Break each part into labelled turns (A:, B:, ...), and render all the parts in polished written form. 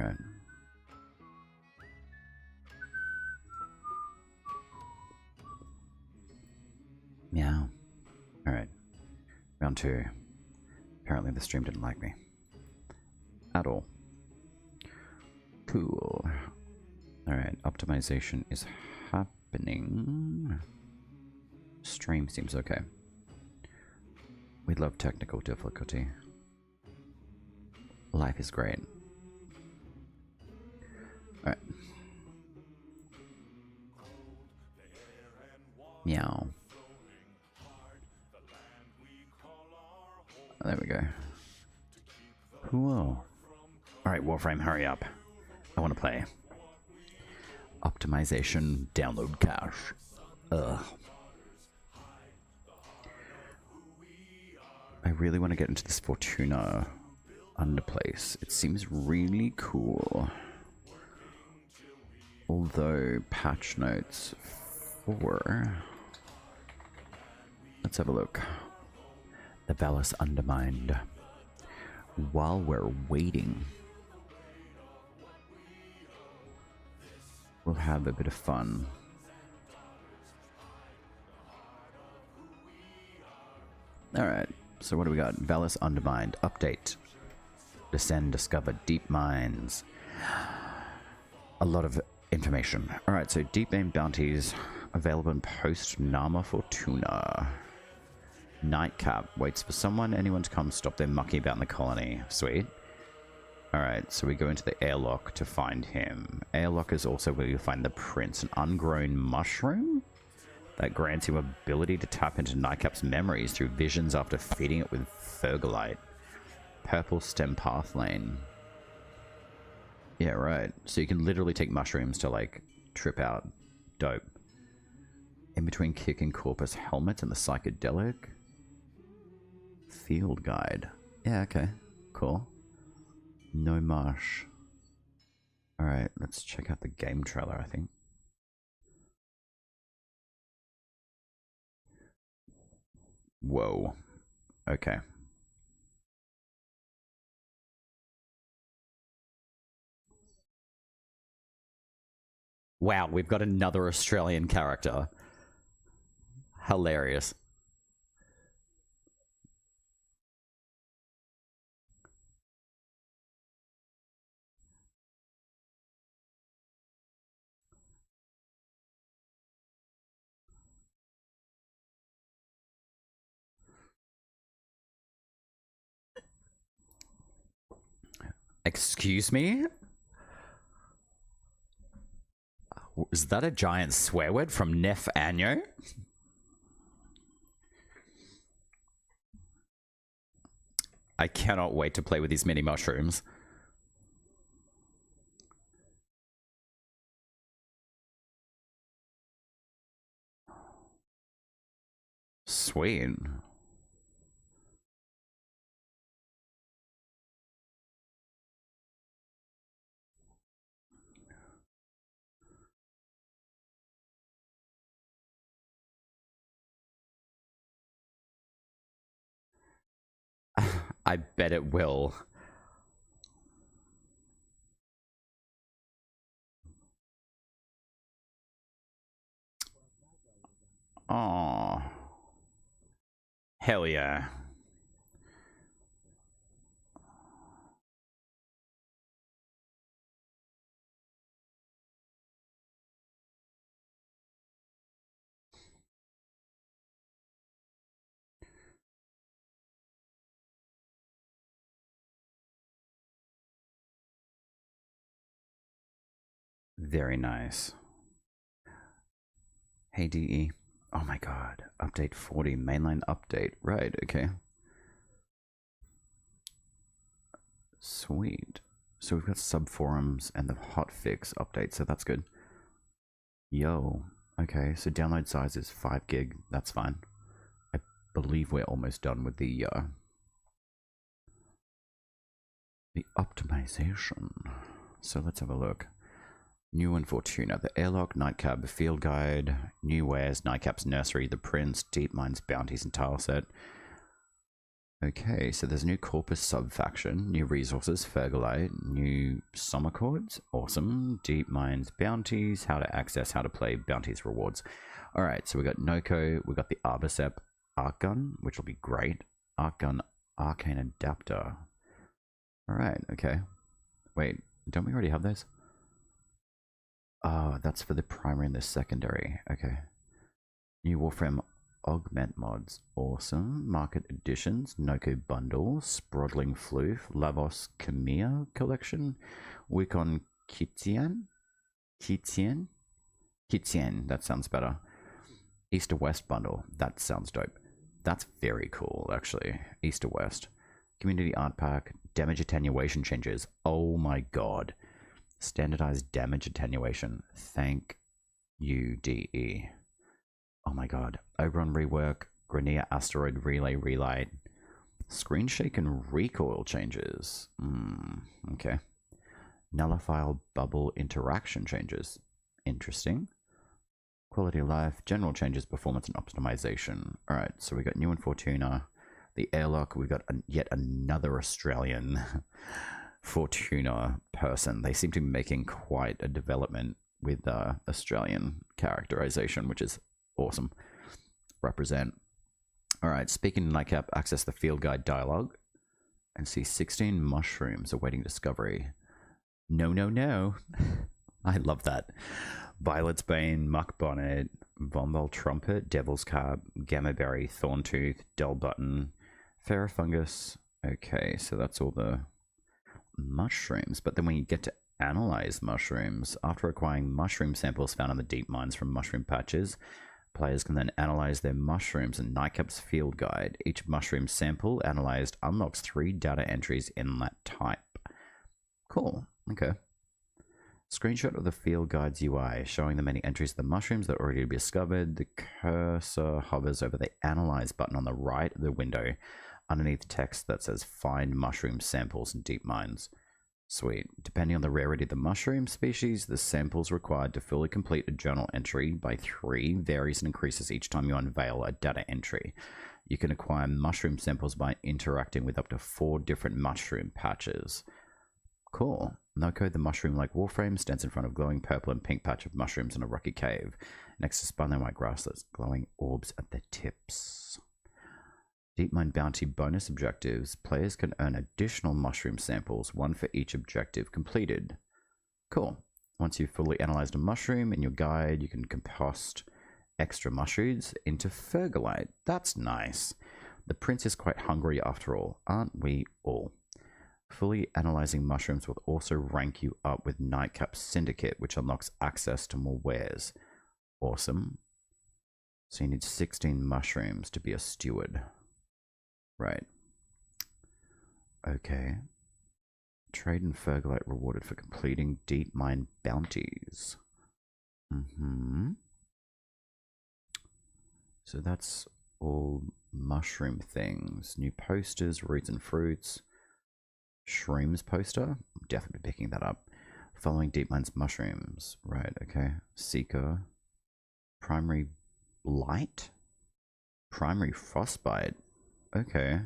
A: Alright. Meow. Alright. Round 2. Apparently the stream didn't like me. At all. Cool. Alright, optimization is happening. Stream seems okay. We love technical difficulty. Life is great. Alright. Meow. There we go. Cool. Alright, Warframe, hurry up. I want to play. Optimization, download cache. Ugh. I really want to get into this Fortuna underplace. It seems really cool. Although, patch notes for... Let's have a look. The Valis Undermined. While we're waiting, we'll have a bit of fun. Alright, so what do we got? Valis Undermined. Update. Descend, discover deep mines. A lot of information. Alright, so deep aim bounties available in post-Nama Fortuna. Nightcap waits for anyone to come stop their mucking about in the colony. Sweet. Alright, so we go into the airlock to find him. Airlock is also where you find the prince, an ungrown mushroom that grants you ability to tap into Nightcap's memories through visions after feeding it with Fergalite. Purple stem path lane. Yeah, right. So you can literally take mushrooms to, like, trip out. Dope. In between Kick and Corpus helmet and the psychedelic. Field guide. Yeah, okay. Cool. No marsh. Alright, let's check out the game trailer, I think. Whoa. Okay. Wow, we've got another Australian character. Hilarious. Excuse me? Is that a giant swear word from Nef Anyo? I cannot wait to play with these mini mushrooms. Sweet. I bet it will. Oh. Hell yeah. Very nice. Hey DE. Oh my god. Update 40. Mainline update. Right, okay. Sweet. So we've got sub-forums and the hotfix update, so that's good. Yo. Okay, so download size is 5 gig. That's fine. I believe we're almost done with the optimization. So let's have a look. New and Fortuna, the airlock, Nightcap, field guide, new wares, Nightcap's nursery, the prince, deep mines, bounties, and tile set. Okay, so there's a new Corpus sub-faction, new resources, Fergalite, new Summer Chords, awesome, Deep Mines bounties, how to access, how to play, bounties, rewards. Alright, so we got Nokko, we got the Arbicep Archgun, which will be great. Archgun Arcane Adapter. Alright, okay. Wait, don't we already have those? Oh, that's for the primary and the secondary. Okay. New Warframe Augment mods. Awesome. Market editions. Nokko Bundle. Sprodling Floof. Lavos Khmer Collection. Wikon Kitian. Kitian? Kitian. That sounds better. East to West Bundle. That sounds dope. That's very cool, actually. East to West. Community Art Pack. Damage Attenuation changes. Oh my god. Standardized damage attenuation. Thank you, DE. Oh my god. Oberon Rework. Grenier Asteroid Relay Relight. Screen Shake and Recoil changes. Okay. Nullify Bubble Interaction changes. Interesting. Quality of life. General changes. Performance and optimization. Alright, so we got new in Fortuna. The airlock. We got yet another Australian Fortuna person. They seem to be making quite a development with Australian characterization, which is awesome. Represent. Alright, speaking in Nightcap, access the field guide dialogue and see 16 mushrooms awaiting discovery. No, no, no. I love that. Violet's Bane, Muck Bonnet, Vombal Trumpet, Devil's Cap, Gamma Berry, Thorntooth, Dull Button, Ferrofungus. Okay, so that's all the mushrooms. But then when you get to analyze mushrooms, after acquiring mushroom samples found in the deep mines from mushroom patches, players can then analyze their mushrooms in Nightcap's field guide. Each mushroom sample analyzed unlocks 3 data entries in that type. Cool. Okay. Screenshot of the field guide's UI showing the many entries of the mushrooms that are already discovered. The cursor hovers over the Analyze button on the right of the window underneath text that says Find Mushroom Samples in Deep Mines. Sweet. Depending on the rarity of the mushroom species, the samples required to fully complete a journal entry by 3 varies and increases each time you unveil a data entry. You can acquire mushroom samples by interacting with up to 4 different mushroom patches. Cool. Nokko, the mushroom-like Warframe, stands in front of glowing purple and pink patch of mushrooms in a rocky cave. Next to spun white grass that's glowing orbs at the tips. Deep Mine Bounty bonus objectives. Players can earn additional mushroom samples, 1 for each objective completed. Cool. Once you've fully analyzed a mushroom in your guide, you can compost extra mushrooms into Fergalite. That's nice. The prince is quite hungry after all, aren't we all? Fully analyzing mushrooms will also rank you up with Nightcap's Syndicate, which unlocks access to more wares. Awesome. So you need 16 mushrooms to be a steward. Right. Okay. Trade and Fergalite rewarded for completing deep mine bounties. So that's all mushroom things. New posters, roots and fruits. Shrooms poster. Definitely picking that up. Following Deep Mines mushrooms. Right, okay. Seeker. Primary Blight. Primary Frostbite. Okay.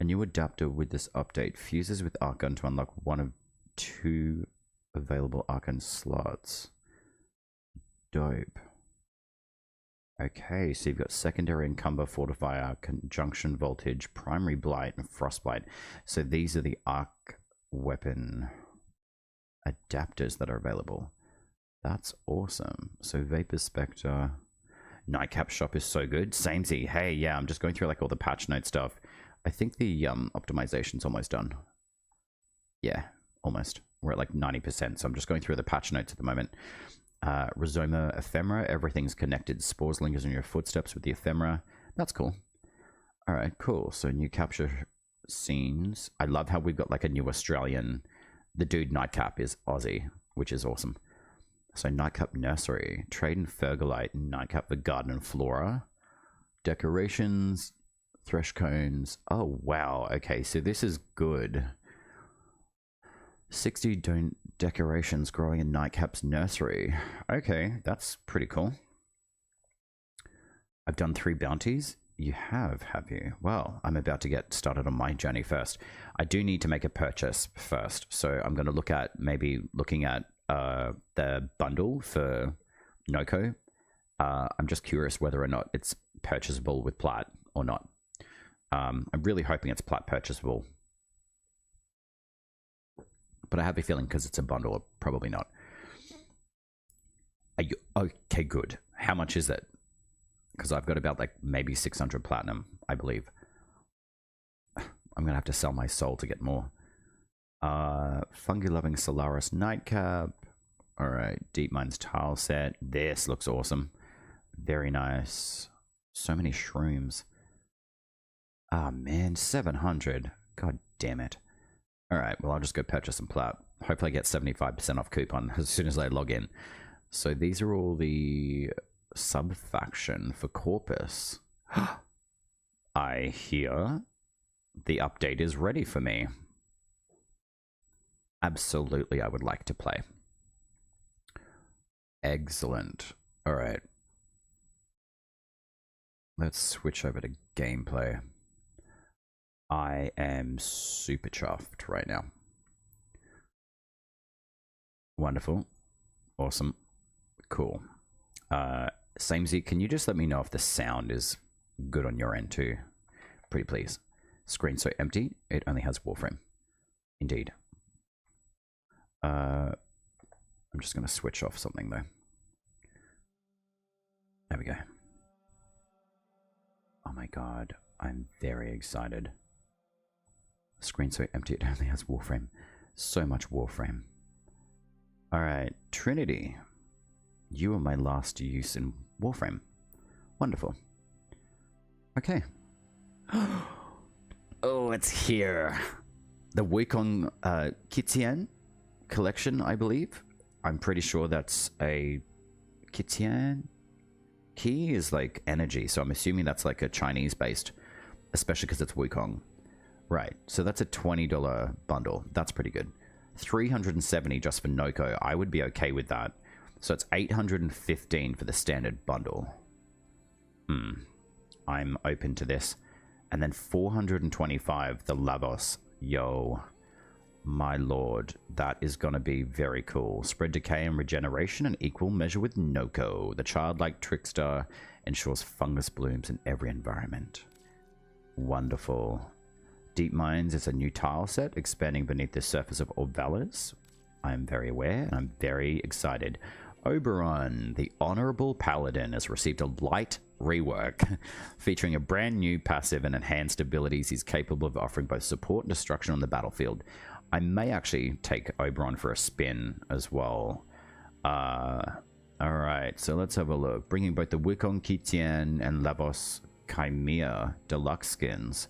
A: A new adapter with this update fuses with Archgun to unlock 1 of 2 available Archgun slots. Dope. Okay, so you've got secondary encumber, fortifier, conjunction voltage, primary blight, and frostbite. So these are the arc weapon adapters that are available. That's awesome. So Vapor Spectre, Nightcap shop is so good. Samesy, hey, yeah, I'm just going through like all the patch note stuff. I think the optimization's almost done. Yeah, almost. We're at like 90%, so I'm just going through the patch notes at the moment. Rhizoma Ephemera, everything's connected. Spores lingers in your footsteps with the ephemera. That's cool. Alright, cool. So new capture scenes. I love how we've got like a new Australian. The dude Nightcap is Aussie, which is awesome. So Nightcap Nursery. Trade and Fergalite. Nightcap for Garden and Flora. Decorations. Thresh cones. Oh, wow. Okay, so this is good. 60 decorations growing in Nightcap's nursery. Okay, that's pretty cool. I've done 3 bounties. You have you? Well, I'm about to get started on my journey first. I do need to make a purchase first, so I'm going to look at looking at the bundle for Nokko. I'm just curious whether or not it's purchasable with plat or not. I'm really hoping it's plat purchasable, but I have a feeling because it's a bundle, probably not. Are you okay? Good. How much is it? Because I've got about like maybe 600 platinum, I believe. I'm gonna have to sell my soul to get more. Fungi Loving Solaris Nightcap. All right, Deep Mines tile set. This looks awesome. Very nice. So many shrooms. Ah, man, 700. God damn it. All right, well, I'll just go purchase some plat. Hopefully I get 75% off coupon as soon as I log in. So these are all the sub-faction for Corpus. I hear the update is ready for me. Absolutely, I would like to play. Excellent. All right. Let's switch over to gameplay. I am super chuffed right now. Wonderful. Awesome. Cool. Samesy, can you just let me know if the sound is good on your end too? Pretty please. Screen so empty, it only has Warframe. Indeed. I'm just going to switch off something though. There we go. Oh my god, I'm very excited. Screen so empty, it only has Warframe. So much Warframe. Alright, Trinity. You were my last use in Warframe. Wonderful. Okay. Oh, it's here. The Wukong Kitian collection, I believe. I'm pretty sure that's a Kitian. Ki is like energy, so I'm assuming that's like a Chinese based, especially because it's Wukong. Right, so that's a $20 bundle. That's pretty good. 370 just for Nokko. I would be okay with that. So it's 815 for the standard bundle. I'm open to this. And then 425 the Lavos. Yo, my lord, that is going to be very cool. Spread decay and regeneration in equal measure with Nokko. The childlike trickster ensures fungus blooms in every environment. Wonderful. Deep Mines is a new tile set expanding beneath the surface of Orvalis. I'm very aware and I'm very excited. Oberon, the Honorable Paladin, has received a light rework featuring a brand new passive and enhanced abilities. He's capable of offering both support and destruction on the battlefield. I may actually take Oberon for a spin as well. Alright, so let's have a look. Bringing both the Wukong Kitian and Lavos Chimera deluxe skins.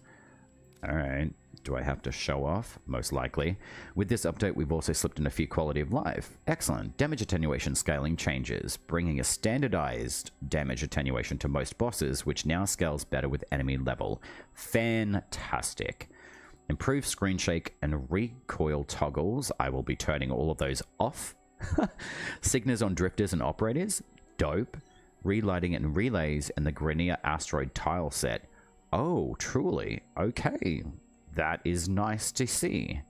A: Alright, do I have to show off? Most likely. With this update, we've also slipped in a few quality of life. Excellent. Damage attenuation scaling changes, bringing a standardized damage attenuation to most bosses, which now scales better with enemy level. Fantastic. Improved screen shake and recoil toggles. I will be turning all of those off. Signals on drifters and operators. Dope. Relighting and relays and the Grenier asteroid tile set. Oh, truly. Okay. That is nice to see.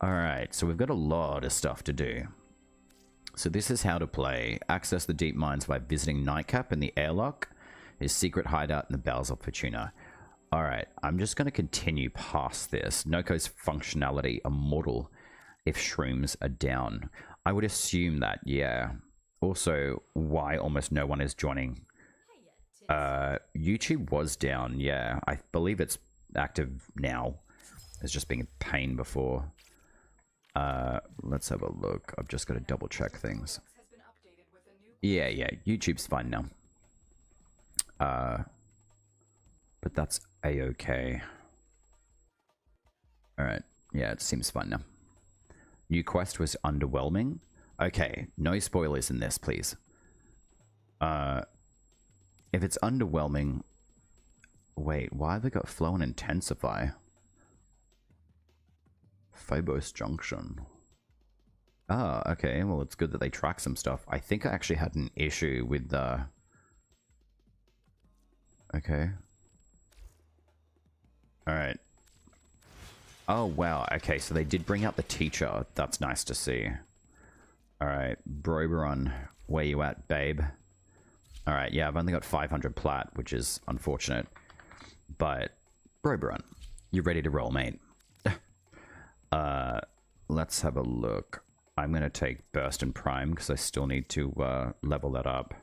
A: Alright, so we've got a lot of stuff to do. So this is how to play. Access the Deep Mines by visiting Nightcap in the airlock, his secret hideout in the bowels of Fortuna. Alright, I'm just going to continue past this. Nokko's functionality, immortal if shrooms are down. I would assume that, yeah. Also, why almost no one is joining. YouTube was down, yeah. I believe it's active now. It's just being a pain before. Let's have a look. I've just got to double check things. Yeah, YouTube's fine now. But that's a-okay. Alright, yeah, it seems fine now. New quest was underwhelming. Okay, no spoilers in this, please. If it's underwhelming... Wait, why have they got Flow and Intensify? Phobos Junction. Ah, okay, well, it's good that they track some stuff. I think I actually had an issue with the... Okay. Alright. Oh, wow. Okay, so they did bring out the teacher. That's nice to see. Alright, Broberon, where you at, babe? Alright, yeah, I've only got 500 plat, which is unfortunate. But, Broberon, you ready to roll, mate? Let's have a look. I'm going to take Burst and Prime, because I still need to level that up.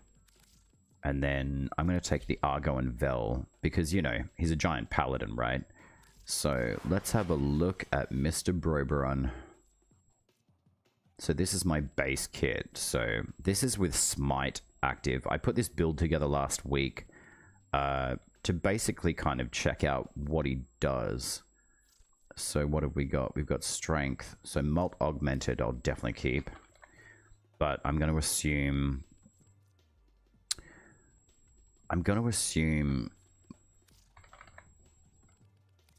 A: And then I'm going to take the Argo and Vel, because, you know, he's a giant paladin, right? So, let's have a look at Mr. Broberon. So this is my base kit. So this is with Smite active. I put this build together last week to basically kind of check out what he does. So what have we got? We've got Strength. So Malt Augmented I'll definitely keep. But I'm going to assume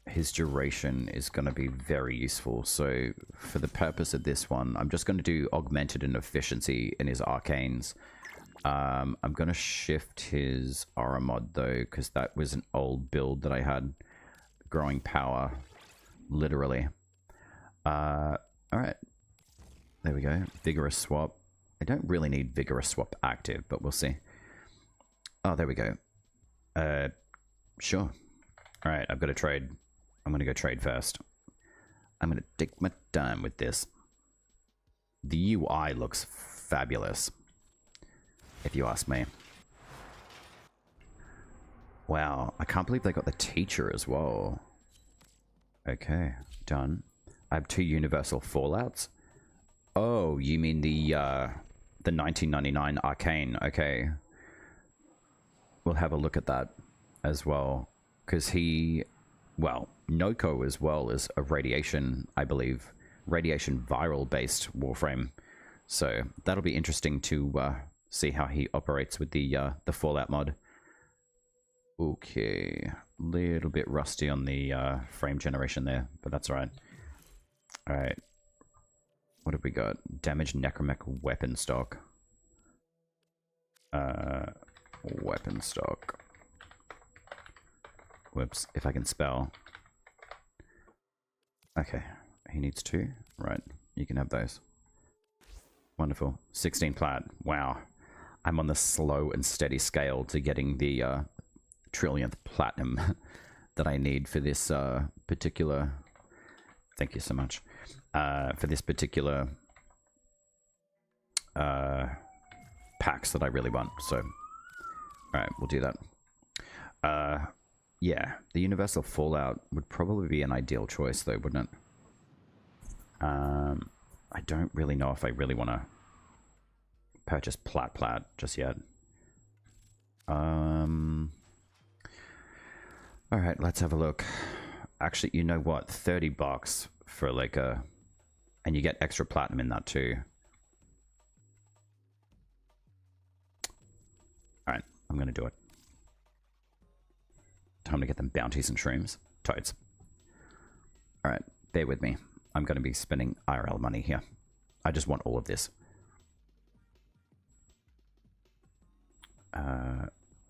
A: his duration is going to be very useful. So for the purpose of this one, I'm just going to do Augmented and Efficiency in his Arcanes. I'm going to shift his Aura mod though, because that was an old build that I had. Growing Power, literally. Alright, there we go. Vigorous Swap. I don't really need Vigorous Swap active, but we'll see. Oh, there we go. Sure. Alright, I've got to trade. I'm going to go trade first. I'm going to take my time with this. The UI looks fabulous, if you ask me. Wow, I can't believe they got the teacher as well. Okay, done. I have 2 universal fallouts. Oh, you mean the 1999 Arcane. Okay. We'll have a look at that as well. Because he... Well, Nokko as well is a radiation, I believe, radiation viral-based Warframe. So that'll be interesting to see how he operates with the Fallout mod. Okay, little bit rusty on the frame generation there, but that's alright. Alright, what have we got? Damaged Necromech weapon stock. Weapon stock. Whoops, if I can spell. Okay, he needs 2. Right, you can have those. Wonderful. 16 plat. Wow. I'm on the slow and steady scale to getting the trillionth platinum that I need for this particular... Thank you so much. For this particular packs that I really want. So, alright, we'll do that. Yeah, the Universal Fallout would probably be an ideal choice though, wouldn't it? I don't really know if I really want to purchase plat just yet. Alright, let's have a look. Actually, you know what? 30 bucks for like a... And you get extra platinum in that too. Alright, I'm going to do it. Time to get them bounties and shrooms. Toads. Alright, bear with me. I'm going to be spending IRL money here. I just want all of this.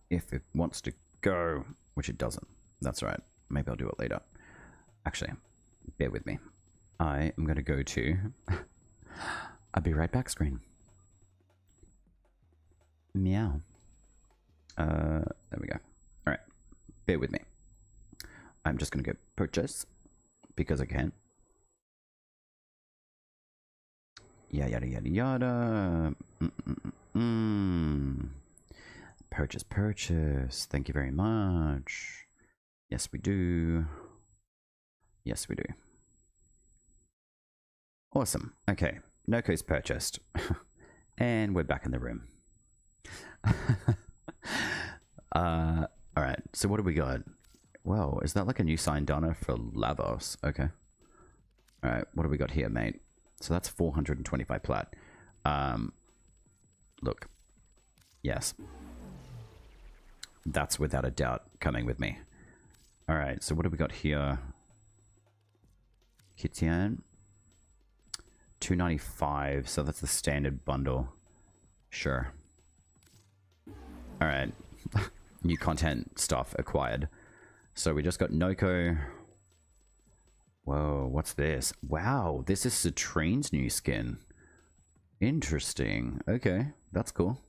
A: If it wants to go, which it doesn't. That's right. Maybe I'll do it later. Actually, bear with me. I am going to go to... I'll be right back screen. Meow. There we go. Alright. Bear with me. I'm just going to go purchase. Because I can. Yada yada yada. Purchase, purchase. Thank you very much. Yes, we do. Yes, we do. Awesome. Okay. Nokko's purchased. And we're back in the room. Alright. So what do we got? Whoa, is that like a new sign Donna for Lavos? Okay. Alright, what do we got here, mate? So that's 425 plat. Look. Yes. That's without a doubt coming with me. Alright, so what have we got here? Kitian. 295, so that's the standard bundle. Sure. Alright. New content stuff acquired. So we just got Nokko. Whoa, what's this? Wow, this is Citrine's new skin. Interesting. Okay, that's cool.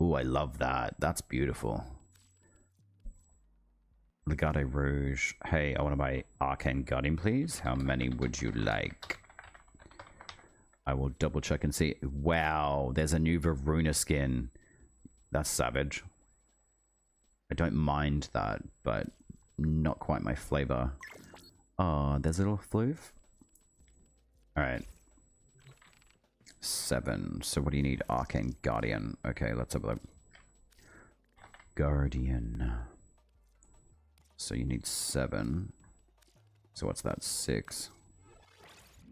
A: Ooh, I love that. That's beautiful. Legato Rouge. Hey, I want to buy Arcane Guardian, please. How many would you like? I will double check and see. Wow, there's a new Varuna skin. That's savage. I don't mind that, but not quite my flavor. Oh, there's a little floof. Alright. 7. So what do you need? Arcane Guardian. Okay, let's have a look. Guardian. So you need 7. So what's that? 6.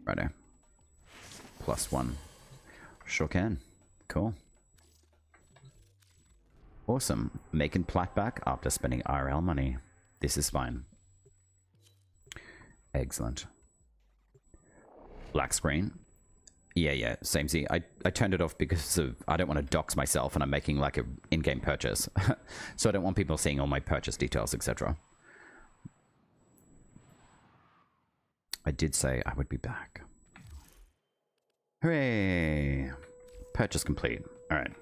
A: Righto. +1. Sure can. Cool. Awesome. Making plat back after spending IRL money. This is fine. Excellent. Black screen. Yeah, same Z. I turned it off because of I don't want to dox myself and I'm making like an in-game purchase. So I don't want people seeing all my purchase details, etc. I did say I would be back. Hooray! Purchase complete. Alright.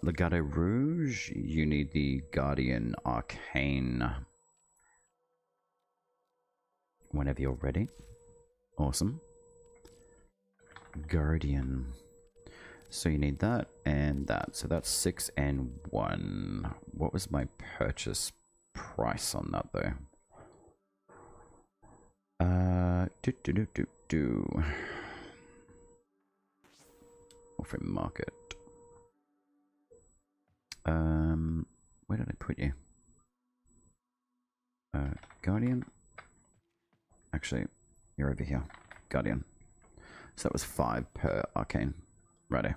A: Legato Rouge, you need the Guardian Arcane. Whenever you're ready. Awesome. Guardian. So you need that and that. So that's 6 and 1. What was my purchase price on that though? Warframe market. Where did I put you? Guardian. Actually, you're over here. Guardian. So that was 5 per arcane. Righto.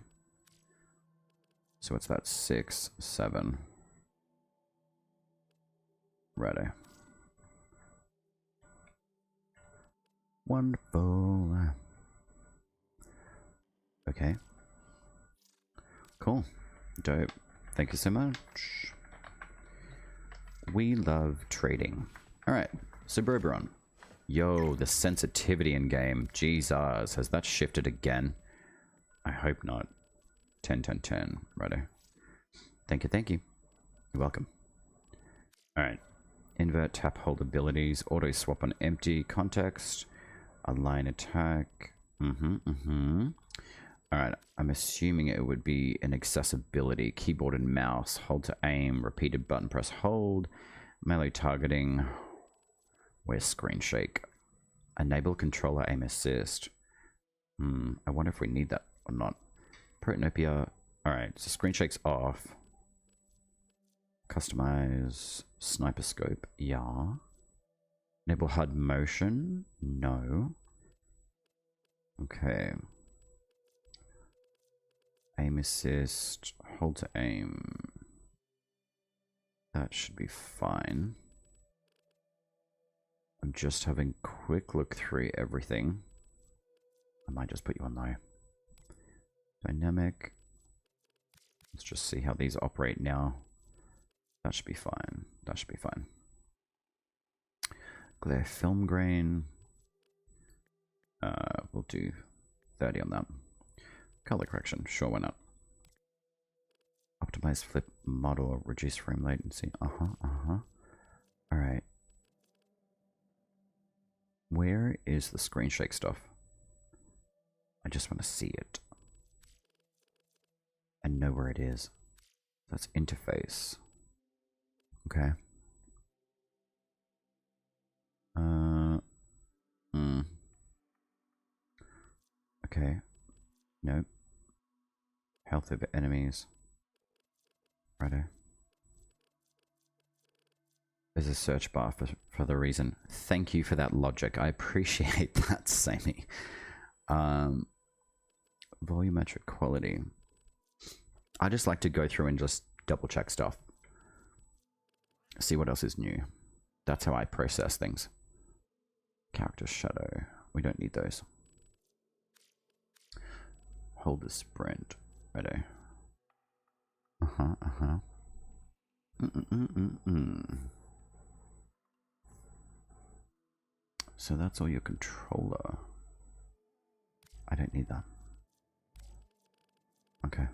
A: So what's that? 6, 7. Righto. Wonderful. Okay. Cool. Dope. Thank you so much. We love trading. Alright. Super Oberon. Yo, the sensitivity in game. Jesus. Has that shifted again? I hope not. 10, 10, 10. Righto. Thank you, thank you. You're welcome. Alright. Invert tap hold abilities. Auto swap on empty. Context. Align attack. Alright. I'm assuming it would be an accessibility. Keyboard and mouse. Hold to aim. Repeated button press hold. Melee targeting. Where's screen shake? Enable controller aim assist. I wonder if we need that or not. Protopia. Alright, so screen shake's off. Customize sniper scope. Yeah. Enable HUD motion. No. Okay. Aim assist. Hold to aim. That should be fine. I'm just having a quick look through everything. I might just put you on though. Dynamic. Let's just see how these operate now. That should be fine. That should be fine. Glare film grain. We'll do 30 on that. Color correction. Sure, why not? Optimize flip model. Reduce frame latency. Alright. Where is the screen shake stuff? I just want to see it. And know where it is. That's interface. Okay. Okay. Nope. Health of enemies. Righto. There's a search bar for the reason. Thank you for that logic. I appreciate that, Sammy. Volumetric quality. I just like to go through and just double check stuff. See what else is new. That's how I process things. Character shadow. We don't need those. Hold the sprint. Righto. So that's all your controller. I don't need that. Okay.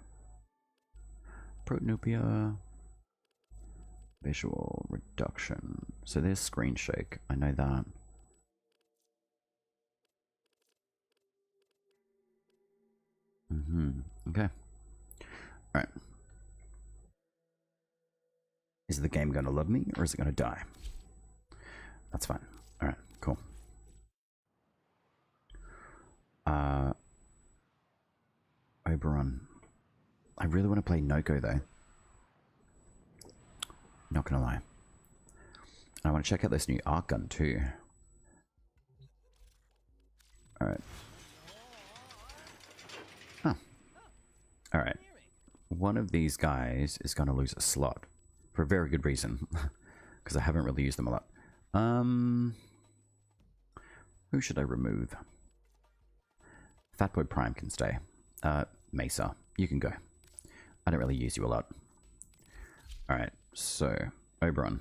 A: Protanopia. Visual reduction. So there's screen shake. I know that. Okay. Alright. Is the game going to love me or is it going to die? That's fine. Alright, cool. Oberon. I really want to play Nokko though. Not gonna lie. I want to check out this new Archgun too. Alright. Huh. Alright. One of these guys is going to lose a slot. For a very good reason. Because I haven't really used them a lot. Who should I remove? Fatboy Prime can stay. Mesa, you can go. I don't really use you a lot. Alright, so, Oberon.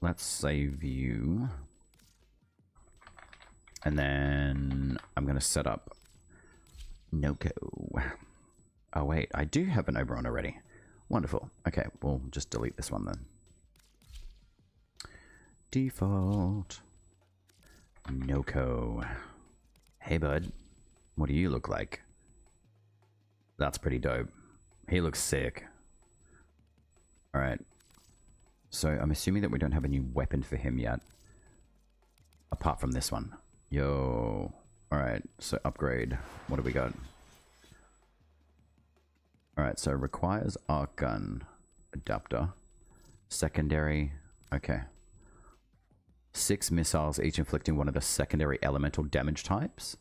A: Let's save you. And then I'm going to set up Nokko. Oh wait, I do have an Oberon already. Wonderful. Okay, we'll just delete this one then. Default. Nokko. Hey bud, what do you look like? That's pretty dope. He looks sick. Alright. So I'm assuming that we don't have a new weapon for him yet. Apart from this one. Yo. Alright, so upgrade. What do we got? Alright, so requires Archgun adapter. Secondary. Okay. 6 missiles, each inflicting one of the secondary elemental damage types.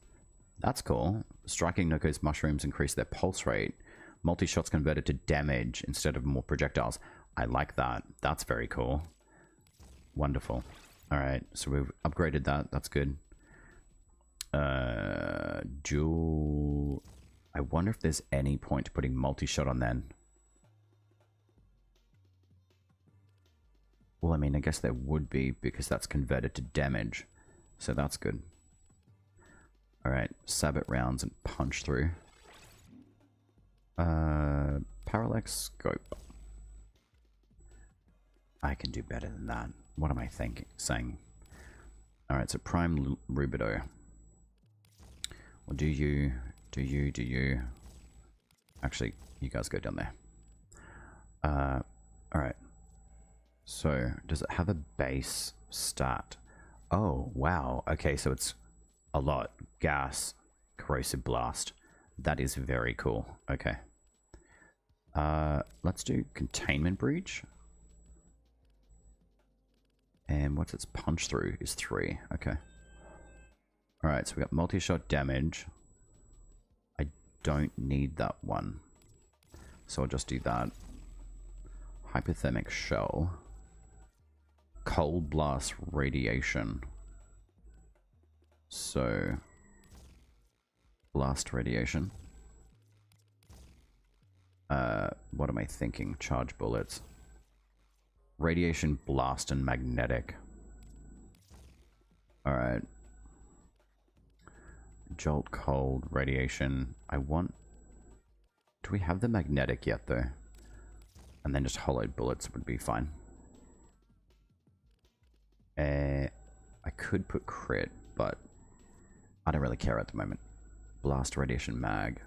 A: That's cool. Striking Nokko's mushrooms increase their pulse rate. Multi-shots converted to damage instead of more projectiles. I like that. That's very cool. Wonderful. Alright, so we've upgraded that. That's good. Dual... I wonder if there's any point to putting multi-shot on then. Well, I mean, I guess there would be because that's converted to damage. So that's good. Alright, sabot rounds and punch through. Parallax scope. I can do better than that. What am I saying? Alright, so prime rubido. Well, do you... Actually, you guys go down there. Alright. So, does it have a base stat? Oh, wow. Okay, so it's a lot. Gas, corrosive blast. That is very cool. Okay. Let's do containment breach. And what's its punch through is 3. Okay. Alright, so we got multi-shot damage. I don't need that one. So I'll just do that. Hypothermic shell. Cold blast radiation. So blast radiation. What am I thinking? Charge bullets. Radiation, blast, and magnetic. Alright. Jolt, cold, radiation. I want... Do we have the magnetic yet, though? And then just hollowed bullets would be fine. I could put crit, but I don't really care at the moment. Blast, radiation, mag.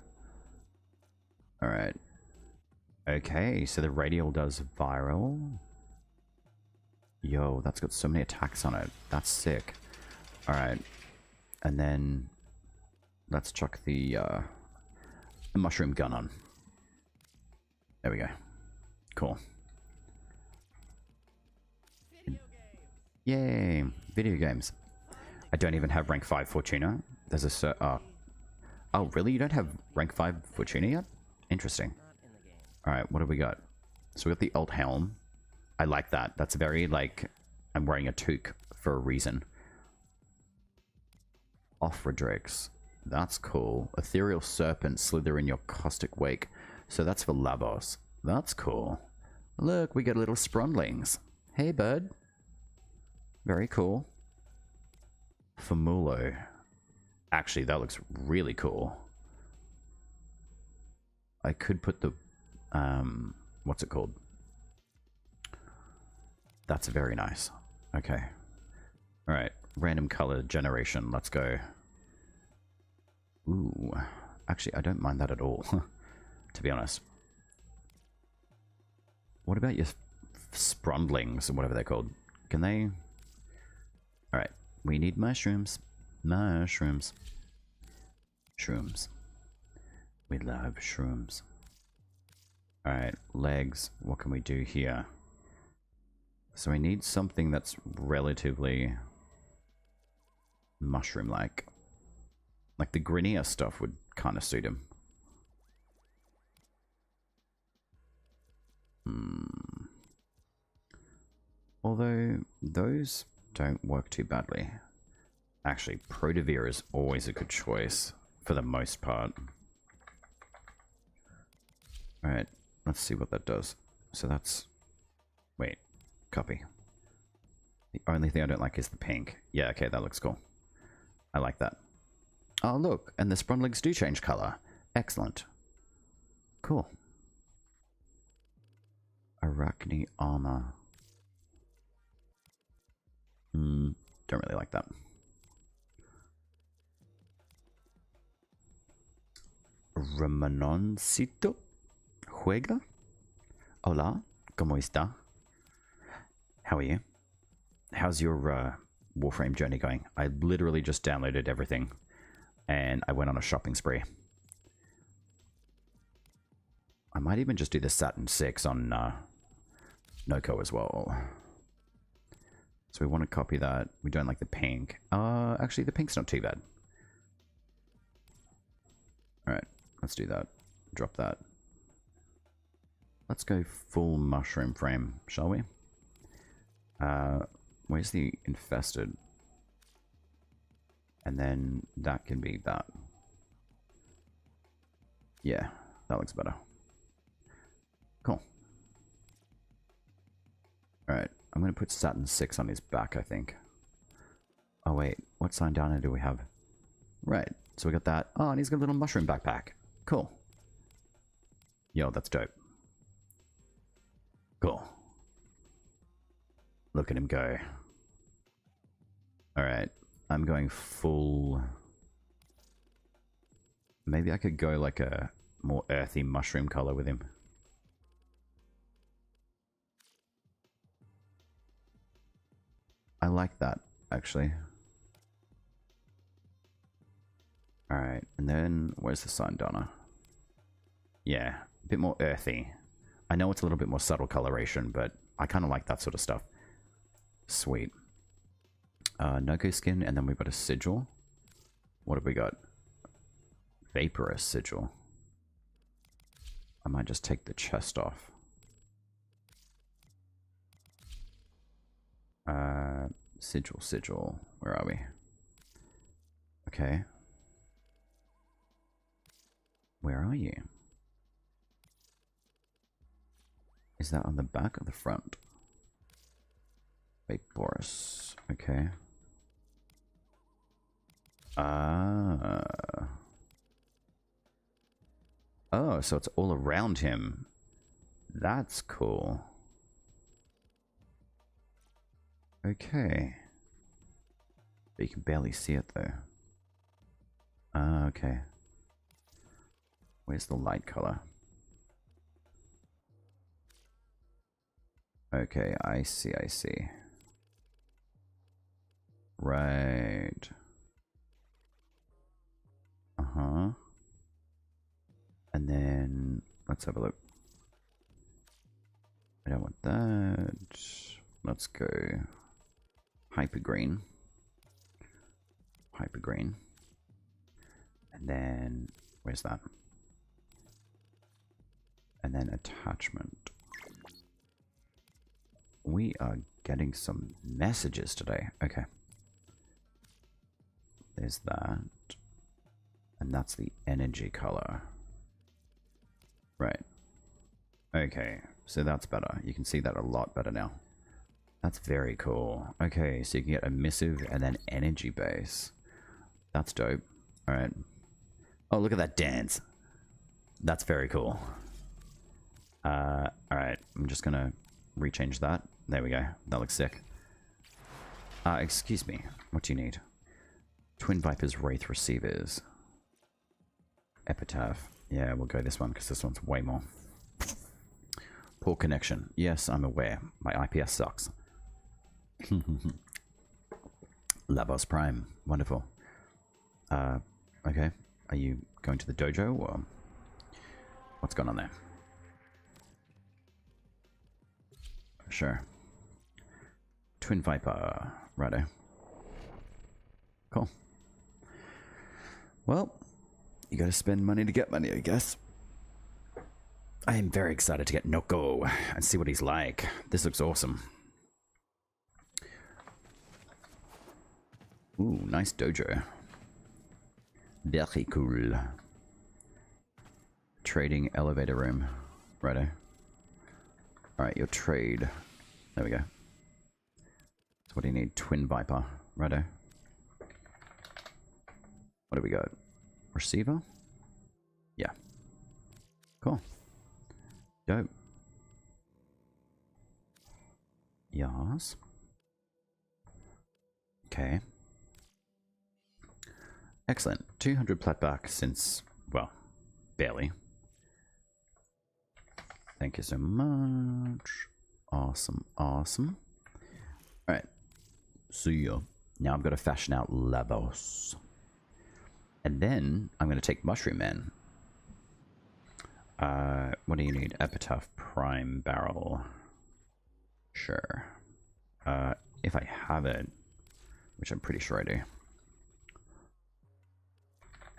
A: Alright. Okay, so the radial does viral. Yo, that's got so many attacks on it. That's sick. Alright. And then let's chuck the mushroom gun on. There we go. Cool. Yay! Video games. I don't even have rank 5 Fortuna. There's a oh, really? You don't have rank 5 Fortuna yet? Interesting. Alright, what have we got? So we got the alt helm. I like that. That's very, like, I'm wearing a toque for a reason. Offredrix. That's cool. Ethereal serpent slither in your caustic wake. So that's for Labos. That's cool. Look, we got little sprondlings. Hey, bud. Very cool. Famulo. Actually, that looks really cool. I could put the, what's it called? That's very nice. Okay. All right. Random color generation. Let's go. Ooh. Actually, I don't mind that at all, to be honest. What about your sprondlings or whatever they're called? Can they... Alright, we need mushrooms. Mushrooms. Shrooms. We love shrooms. Alright, legs. What can we do here? So we need something that's relatively mushroom-like. Like the Grineer stuff would kind of suit him. Although those don't work too badly. Actually, Protavir is always a good choice for the most part. Alright, let's see what that does. So that's... Wait, copy. The only thing I don't like is the pink. Yeah, okay, that looks cool. I like that. Oh, look, and the sprondlings do change color. Excellent. Cool. Arachne armor. Don't really like that. Ramanoncito Juega? Hola, ¿cómo está? How are you? How's your Warframe journey going? I literally just downloaded everything and I went on a shopping spree. I might even just do the Saturn 6 on Nokko as well. So we want to copy that. We don't like the pink. Actually, the pink's not too bad. Alright, let's do that. Drop that. Let's go full mushroom frame, shall we? Where's the infested? And then that can be that. Yeah, that looks better. Cool. Alright, I'm going to put Saturn 6 on his back, I think. Oh wait, what Sindana do we have? Right, so we got that. Oh, and he's got a little mushroom backpack. Cool. Yo, that's dope. Cool. Look at him go. Alright, I'm going full... Maybe I could go like a more earthy mushroom color with him. I like that, actually. Alright, and then where's the Sindana? Yeah, a bit more earthy. I know it's a little bit more subtle coloration, but I kind of like that sort of stuff. Sweet. Nokko skin, and then we've got a sigil. What have we got? Vaporous sigil. I might just take the chest off. Sigil. Where are we? Okay. Where are you? Is that on the back or the front? Vaporous. Okay. Oh, so it's all around him. That's cool. Okay. But you can barely see it though. Okay. Where's the light color? Okay, I see. Right. Uh-huh. And then, let's have a look. I don't want that. Let's go hyper green. And then, where's that? And then attachment. We are getting some messages today. Okay. There's that. And that's the energy color. Right. Okay, so that's better. You can see that a lot better now. That's very cool. Okay, so you can get emissive and then energy base. That's dope. Alright. Oh, look at that dance. That's very cool. Alright, I'm just gonna rechange that. There we go. That looks sick. Excuse me. What do you need? Twin Vipers Wraith Receivers. Epitaph. Yeah, we'll go this one because this one's way more. Poor connection. Yes, I'm aware. My IPS sucks. Lavos Prime. Wonderful. Okay. Are you going to the dojo or what's going on there? Sure. Twin Viper. Righto. Cool. Well, you gotta spend money to get money, I guess. I am very excited to get Nokko and see what he's like. This looks awesome. Ooh, nice dojo. Very cool. Trading elevator room. Righto. Alright, your trade. There we go. So what do you need? Twin Viper. Righto. What do we got? Receiver? Yeah. Cool. Dope. Yes. Okay. Excellent. 200 plat back since, well, barely. Thank you so much. Awesome, awesome. Alright. So yeah. Now I've got to fashion out Lavos. And then I'm going to take Mushroom Man. What do you need? Epitaph Prime Barrel. Sure. If I have it, which I'm pretty sure I do.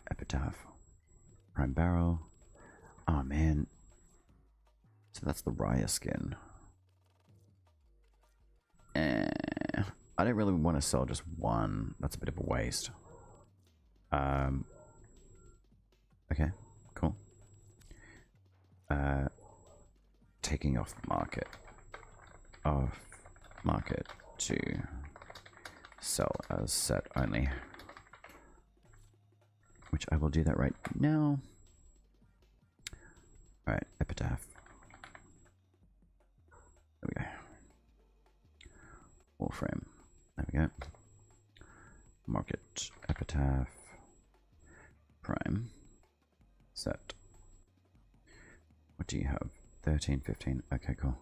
A: Epitaph Prime Barrel. Oh man. So that's the Raya skin. I don't really want to sell just one. That's a bit of a waste. Okay, cool. Taking off market. Off market to sell as set only. Which I will do that right now. Alright, Epitaph. There we go. Warframe. There we go. Market. Epitaph. Prime. Set. What do you have? 13, 15. Okay, cool.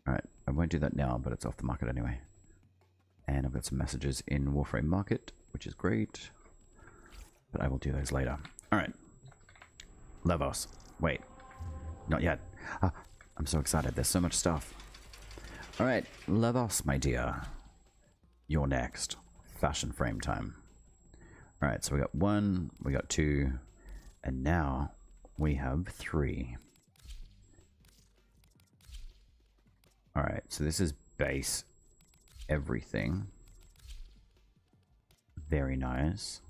A: Alright, I won't do that now, but it's off the market anyway. And I've got some messages in Warframe Market, which is great. But I will do those later. Alright. Lavos. Wait. Not yet. I'm so excited. There's so much stuff. Alright. Lavos, my dear. You're next. Fashion frame time. Alright, so we got 1, we got 2, and now we have 3. Alright, so this is base everything. Very nice.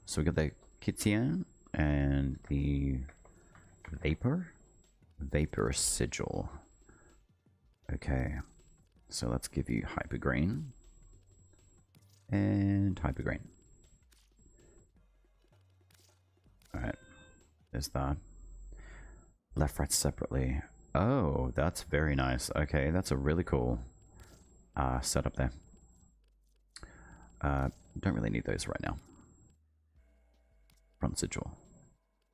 A: So we got the Kitian and the Vapor Sigil. Okay, so let's give you Hyper Green. And Hyper Green. Alright. There's that. Left, right separately. Oh, that's very nice. Okay, that's a really cool setup there. Don't really need those right now. Front sigil.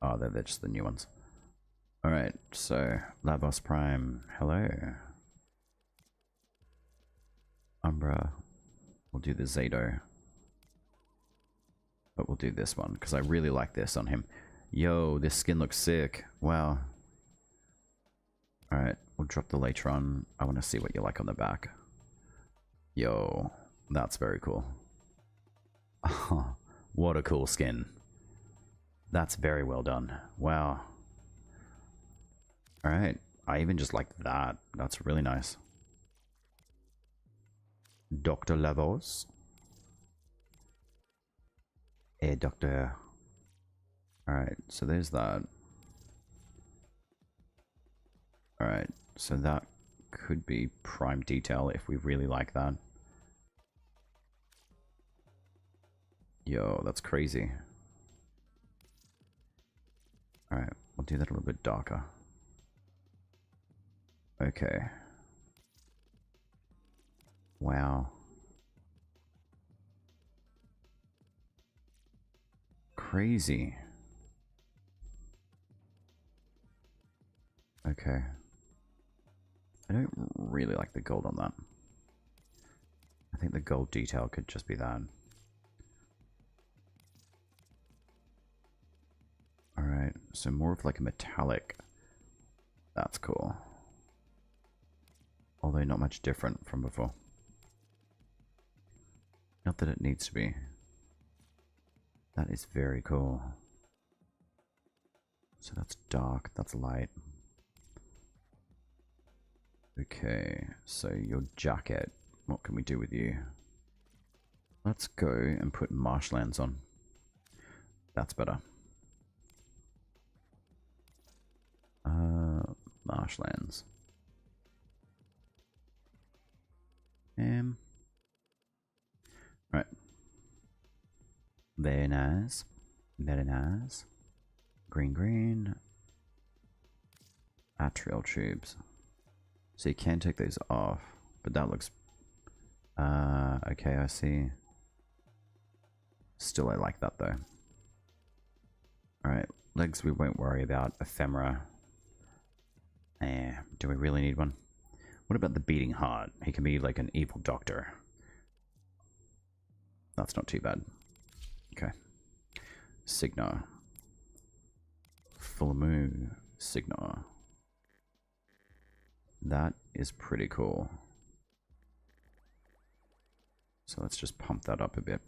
A: Oh, they're just the new ones. Alright, so Lavos Prime. Hello. Umbra. We'll do the Zato. But we'll do this one, because I really like this on him. Yo, this skin looks sick. Wow. Alright, we'll drop the later on. I want to see what you like on the back. Yo, that's very cool. What a cool skin. That's very well done. Wow. Alright, I even just like that. That's really nice. Dr. Lavos. Hey, Doctor. Alright, so there's that. Alright, so that could be prime detail if we really like that. Yo, that's crazy. Alright, we'll do that a little bit darker. Okay. Wow. Crazy. Okay. I don't really like the gold on that. I think the gold detail could just be that. Alright, so more of like a metallic. That's cool. Although not much different from before. Not that it needs to be. That is very cool. So that's dark, that's light. Okay, so your jacket. What can we do with you? Let's go and put marshlands on. That's better. Marshlands. Right. Very nice. Very nice. Green, green. Atrial tubes. So you can take those off, but that looks... okay, I see. Still, I like that though. Alright, legs we won't worry about. Ephemera. Do we really need one? What about the beating heart? He can be like an evil doctor. That's not too bad. Okay. Signar. Full moon. Signar. That is pretty cool. So let's just pump that up a bit.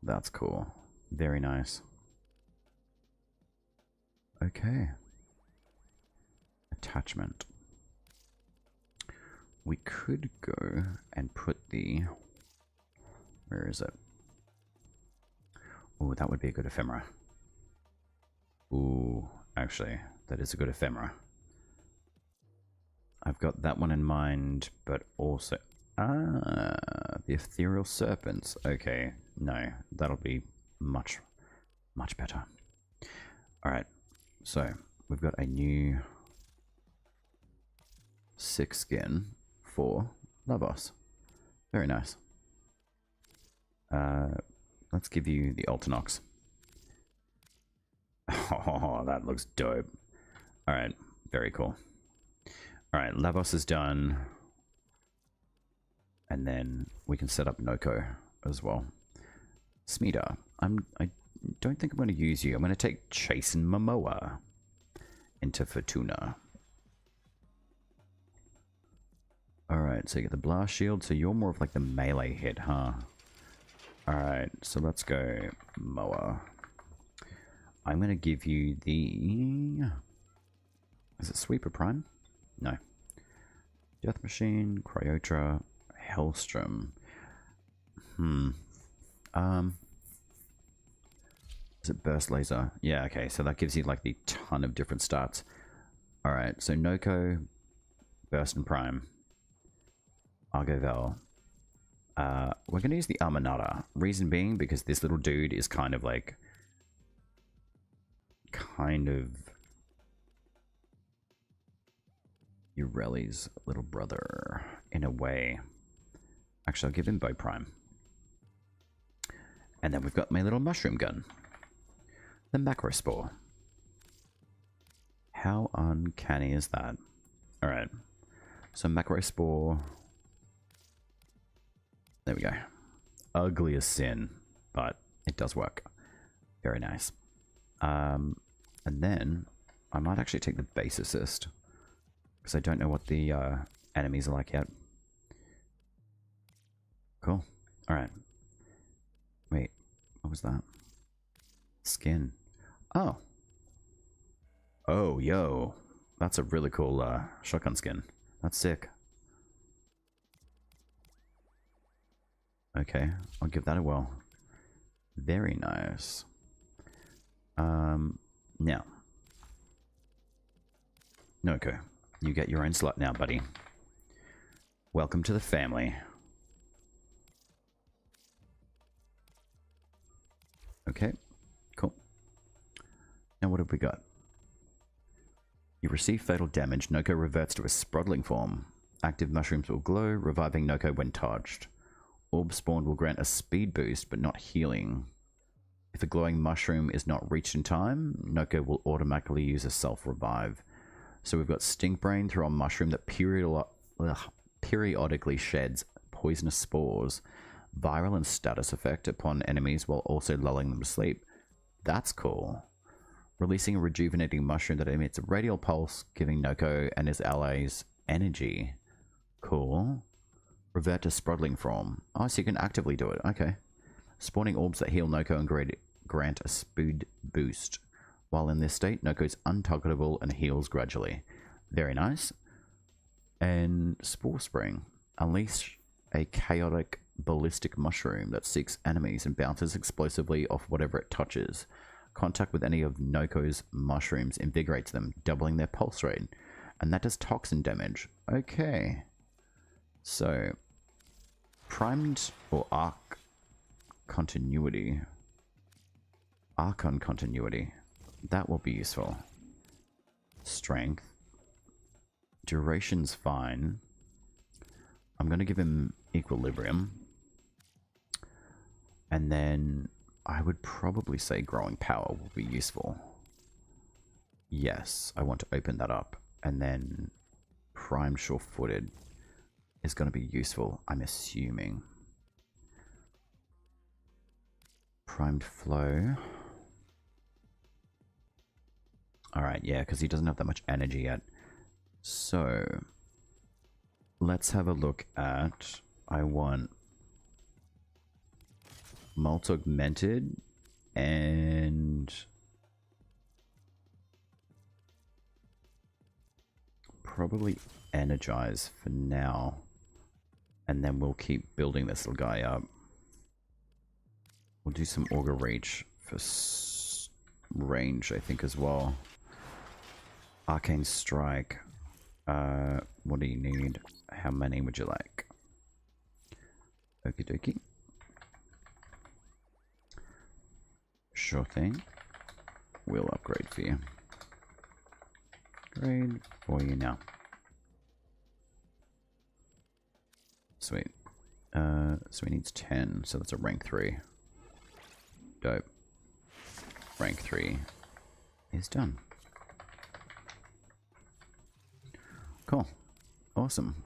A: That's cool. Very nice. Okay. Attachment. We could go and put the... Where is it? Oh, that would be a good ephemera. Ooh, actually, that is a good ephemera. I've got that one in mind, but also... Ah, the ethereal serpents. Okay, no, that'll be much, much better. Alright, so we've got a new 6 skin for Lavos. Very nice. Let's give you the Ultinox. Oh, that looks dope. Alright, very cool. Alright, Lavos is done. And then we can set up Nokko as well. Smida, I don't think I'm going to use you. I'm going to take Chase and Momoa into Fortuna. Alright, so you get the blast shield, so you're more of like the melee hit, huh? Alright, so let's go Moa. I'm going to give you the... Is it Sweeper Prime? No. Death Machine, Cryotra, Hellstrom. Is it Burst Laser? Yeah, okay, so that gives you like the ton of different stats. Alright, so Nokko, Burst and Prime. Argovel. We're going to use the Armanata. Reason being, because this little dude is kind of like... Ureli's little brother, in a way. Actually, I'll give him Bow Prime. And then we've got my little mushroom gun. The Macrospore. How uncanny is that? Alright. So Macrospore. There we go. Ugly as sin, but it does work. Very nice. And then I might actually take the base assist, because I don't know what the enemies are like yet. Cool. Alright. Wait, what was that? Skin. Oh. Oh, yo. That's a really cool shotgun skin. That's sick. Okay, I'll give that a whirl. Very nice. Now. Nokko, you get your own slot now, buddy. Welcome to the family. Okay, cool. Now what have we got? You receive fatal damage. Nokko reverts to a sprodling form. Active mushrooms will glow, reviving Nokko when charged. Orb spawn will grant a speed boost, but not healing. If a glowing mushroom is not reached in time, Nokko will automatically use a self-revive. So we've got Stink Brain through a mushroom that periodically sheds poisonous spores, viral and status effect upon enemies while also lulling them to sleep. That's cool. Releasing a rejuvenating mushroom that emits a radial pulse, giving Nokko and his allies energy. Cool. Revert to sprodling form. Oh, so you can actively do it. Okay. Spawning orbs that heal Nokko and grant a speed boost. While in this state, Nokko's untargetable and heals gradually. Very nice. And Spore Spring. Unleash a chaotic ballistic mushroom that seeks enemies and bounces explosively off whatever it touches. Contact with any of Nokko's mushrooms invigorates them, doubling their pulse rate. And that does toxin damage. Okay. So, primed or arc continuity. Archon continuity. That will be useful. Strength. Duration's fine. I'm going to give him equilibrium. And then I would probably say growing power will be useful. Yes, I want to open that up. And then primed sure-footed is going to be useful, I'm assuming. Primed flow. Alright, yeah, because he doesn't have that much energy yet. So, let's have a look at... I want... Molt Augmented and... probably Energize for now. And then we'll keep building this little guy up. We'll do some Augur Reach for range, I think, as well. Arcane Strike. What do you need? How many would you like? Okie dokie. Sure thing. We'll upgrade for you. Grade for you now. Sweet. So he needs 10, so that's a rank 3. Dope. Rank 3 is done. Cool. Awesome.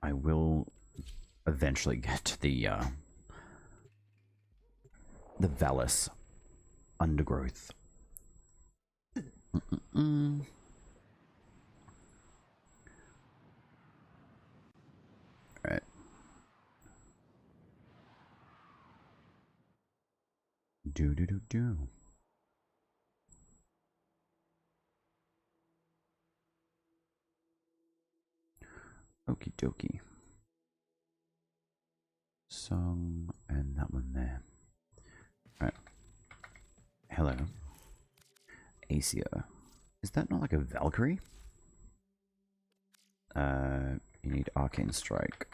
A: I will eventually get to the Vallus undergrowth. Alright. Do. Okie dokie. Song and that one there. Alright. Hello. Aesir. Is that not like a Valkyrie? You need Arcane Strike.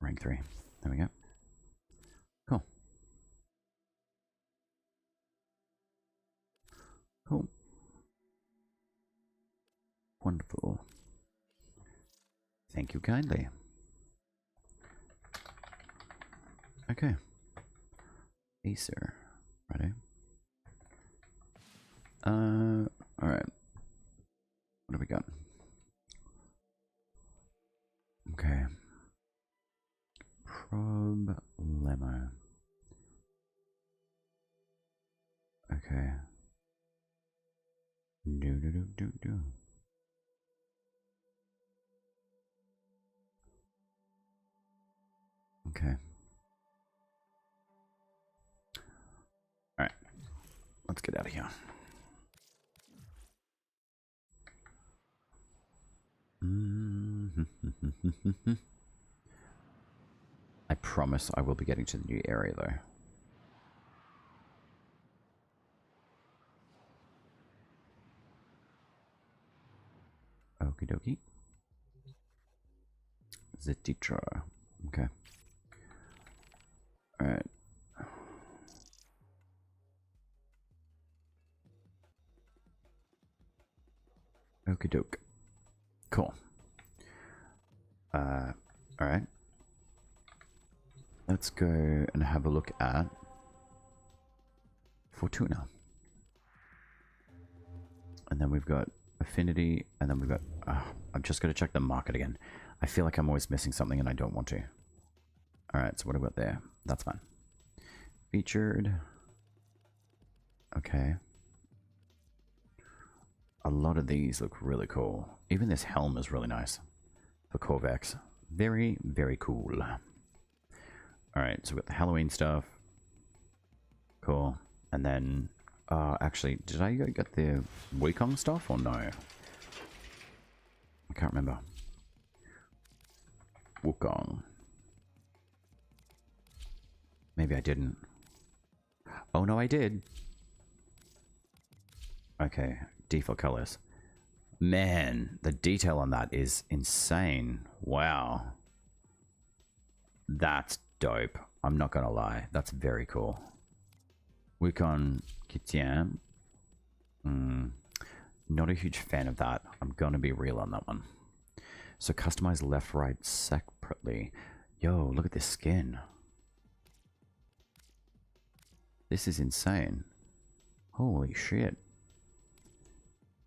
A: Rank 3. There we go. Cool. Cool. Wonderful. Thank you kindly. Okay. Aesir. Ready? Alright. What do we got? Okay. Problemo. Okay. Do. Okay. Alright. Let's get out of here. I promise I will be getting to the new area though. Okie dokie. The teacher. Okay. Alright. Okie doke. Cool. Alright. Let's go and have a look at Fortuna. And then we've got Affinity, and then we've got... I'm just going to check the market again. I feel like I'm always missing something and I don't want to. Alright, so what about there? That's fine. Featured. Okay. A lot of these look really cool. Even this helm is really nice for Corvex. Very, very cool. Alright, so we've got the Halloween stuff. Cool. And then, actually, did I get the Wukong stuff or no? I can't remember. Wukong. Maybe I didn't. Oh no, I did. Okay, default colors. Man, the detail on that is insane. Wow. That's dope. I'm not gonna lie. That's very cool. Wukong Kitian. Not a huge fan of that. I'm gonna be real on that one. So customize left, right separately. Yo, look at this skin. This is insane. Holy shit.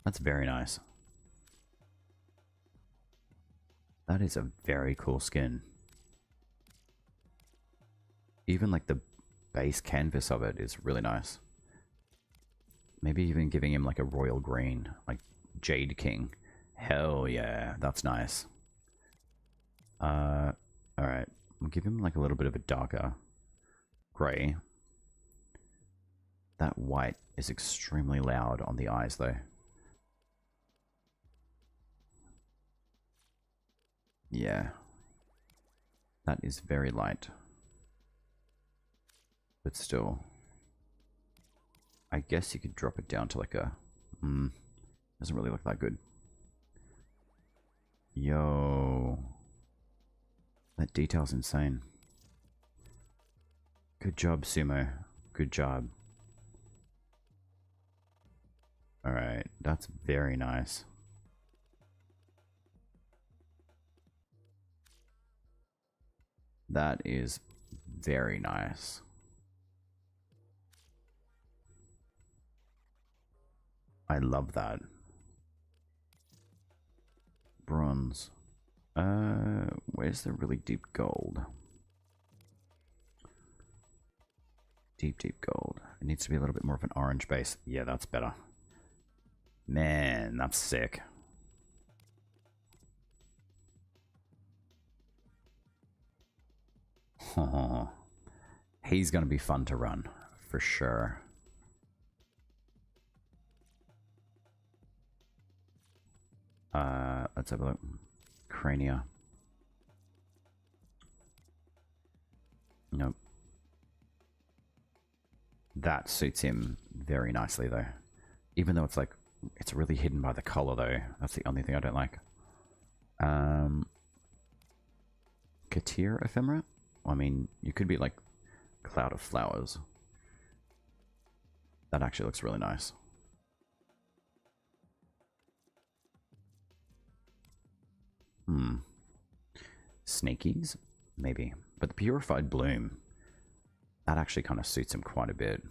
A: That's very nice. That is a very cool skin. Even like the base canvas of it is really nice. Maybe even giving him like a royal green, like Jade King. Hell yeah, that's nice. Alright, we'll give him like a little bit of a darker gray. That white is extremely loud on the eyes though. Yeah. That is very light. But still. I guess you could drop it down to like a... doesn't really look that good. Yo. That detail's insane. Good job, Sumo. Good job. Alright, that's very nice. That is very nice. I love that. Bronze. Where's the really deep gold? Deep, deep gold. It needs to be a little bit more of an orange base. Yeah, that's better. Man, that's sick. Oh, he's gonna be fun to run, for sure. Let's have a look. Crania. Nope. That suits him very nicely, though. Even though it's like, it's really hidden by the collar, though. That's the only thing I don't like. Katir Ephemera? I mean, you could be like Cloud of Flowers. That actually looks really nice. Snakies? Maybe. But the Purified Bloom, that actually kind of suits him quite a bit.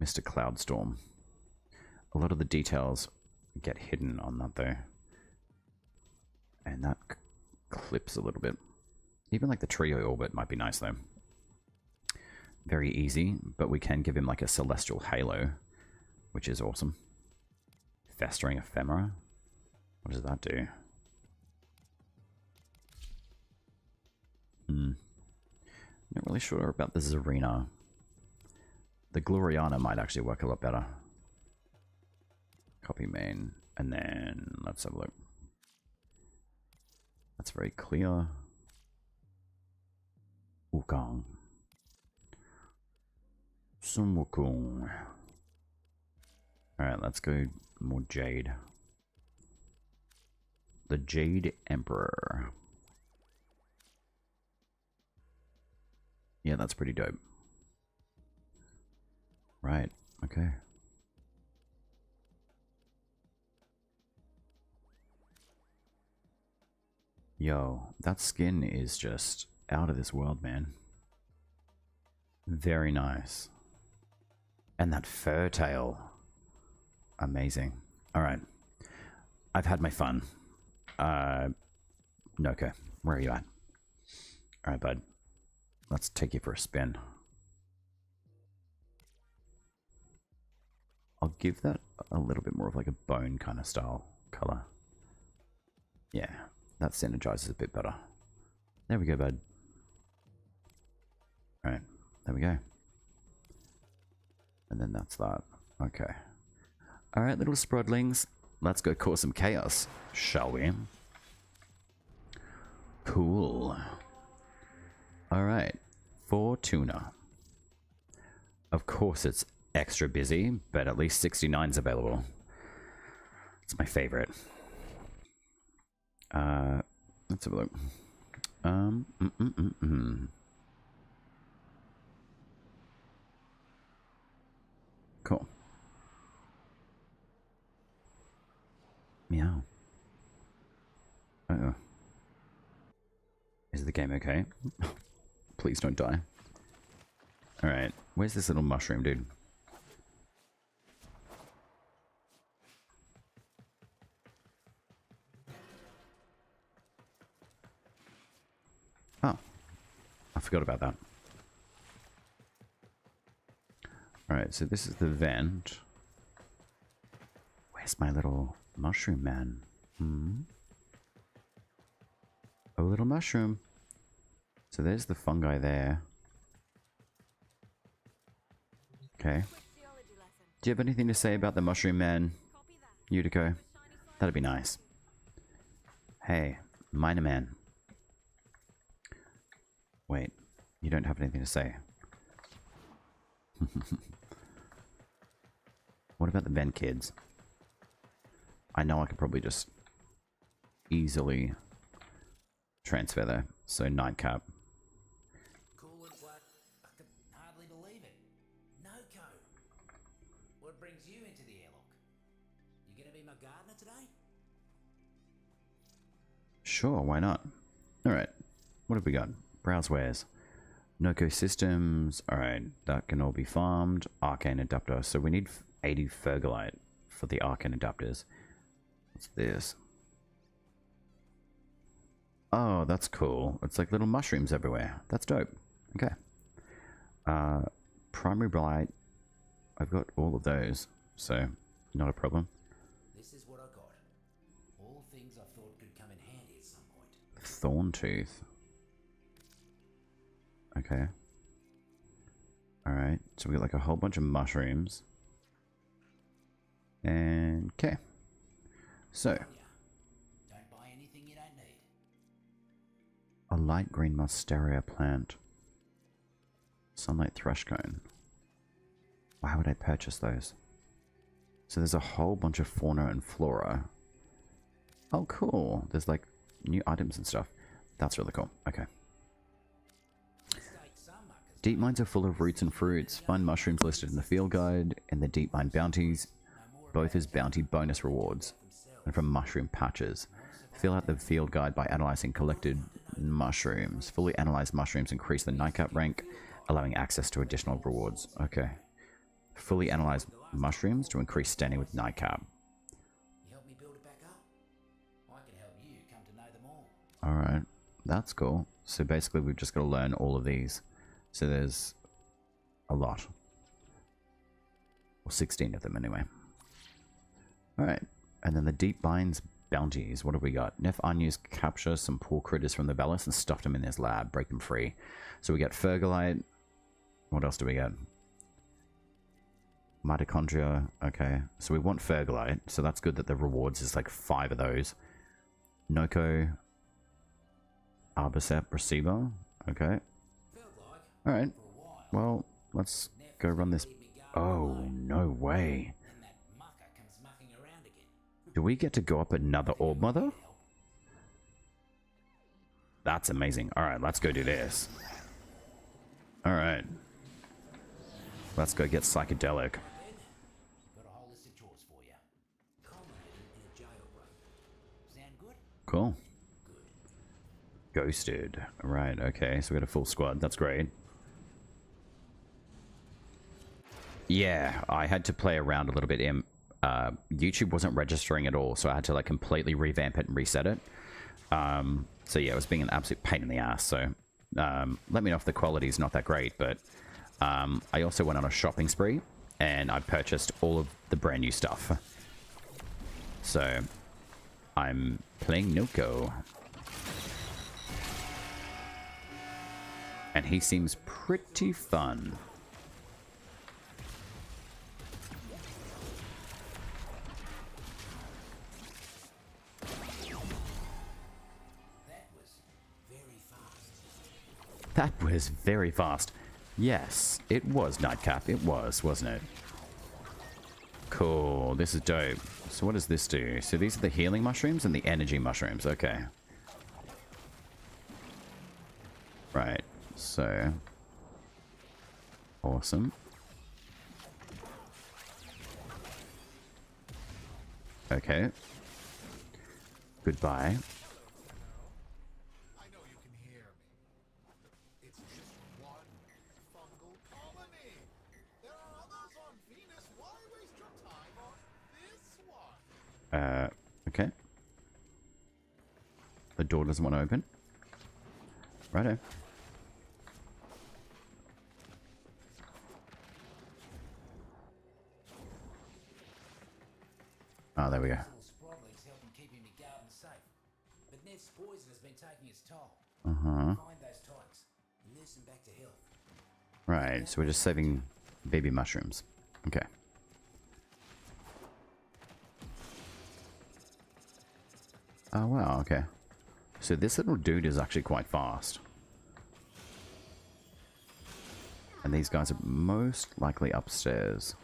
A: Mr. Cloudstorm. A lot of the details get hidden on that though. And that clips a little bit. Even like the trio orbit might be nice though. Very easy, but we can give him like a celestial halo, which is awesome. Festering Ephemera. What does that do? Not really sure about the Zarina. The Gloriana might actually work a lot better. Copy main, and then let's have a look. That's very clear. Wukong. Some Wukong. Alright, let's go more Jade. The Jade Emperor. Yeah, that's pretty dope. Right, okay. Yo, that skin is just out of this world, man. Very nice. And that fur tail. Amazing. Alright. I've had my fun. Nokko, where are you at? Alright, bud. Let's take you for a spin. I'll give that a little bit more of like a bone kind of style color. Yeah, that synergizes a bit better. There we go, bud. Alright, there we go. And then that's that. Okay. Alright, little sprodlings. Let's go cause some chaos, shall we? Cool. Alright. Fortuna. Of course it's extra busy, but at least 69's available. It's my favorite. Let's have a look. Cool. Meow. Uh-oh. Is the game okay? Please don't die. Alright, where's this little mushroom, dude? Oh. I forgot about that. Alright, so this is the vent. Where's my little mushroom man? Oh, little mushroom. So there's the fungi there. Okay. Do you have anything to say about the mushroom man, Yutiko? That'd be nice. Hey, miner man. Wait, you don't have anything to say. What about the vent kids? I know I could probably just easily transfer there. So nightcap.
B: Cool and flat. I can hardly believe it. Nokko. What brings you into the airlock? You gonna be my gardener today?
A: Sure, why not? Alright. What have we got? Browse wares. Nokko systems. Alright, that can all be farmed. Arcane adapter. So we need 80 Fergalite for the arcane adapters. What's this? Oh, that's cool. It's like little mushrooms everywhere. That's dope. Okay. Primary blight. I've got all of those, so not a problem.
B: This is what I got. All things I thought could come in handy at some point.
A: Thorn tooth. Okay. Alright, so we got like a whole bunch of mushrooms. And okay. So
B: Don't buy anything you don't need.
A: a light green Monstera plant. Sunlight thrush cone. Why would I purchase those? So there's a whole bunch of fauna and flora. Oh cool. There's like new items and stuff. That's really cool. Okay. Deep mines are full of roots and fruits. Find mushrooms listed in the field guide and the deep mine bounties, both as bounty bonus rewards, and from mushroom patches. Fill out the field guide by analyzing collected mushrooms. Fully analyzed mushrooms increase the nightcap rank, allowing access to additional rewards. Okay. Fully analyzed mushrooms to increase standing with nightcap.
B: You help me build it back up? I can help you come to know them all.
A: Alright. That's cool. So basically we've just got to learn all of these. So there's a lot. Well, 16 of them anyway. Alright. And then the deep mines bounties. What have we got? Neff Anyu's capture some poor critters from the Velis and stuff them in his lab. Break them free. So we get Fergalite. What else do we get? Mitochondria. Okay. So we want Fergalite. So that's good that the rewards is like 5 of those. Nokko. Arbicep receiver. Okay. Alright. Well, let's go run this. Oh, no way. Do we get to go up another orb mother? That's amazing. Alright, let's go do this. Alright. Let's go get psychedelic. Cool. Ghosted. Right, okay, so we got a full squad. That's great. Yeah, I had to play around a little bit. YouTube wasn't registering at all, so I had to like completely revamp it and reset it. So yeah, it was being an absolute pain in the ass. So let me know if the quality is not that great, but I also went on a shopping spree and I purchased all of the brand new stuff. So I'm playing Nokko. And he seems pretty fun. That was very fast. Yes, it was Nightcap. It was, wasn't it? Cool. This is dope. So what does this do? So these are the healing mushrooms and the energy mushrooms. Okay. Right. So. Awesome. Okay. Goodbye. Okay. The door doesn't want to open. Righto. Oh, there we go. Uh-huh. Right, so we're just saving baby mushrooms. Okay. Oh, wow, okay. So this little dude is actually quite fast. And these guys are most likely upstairs.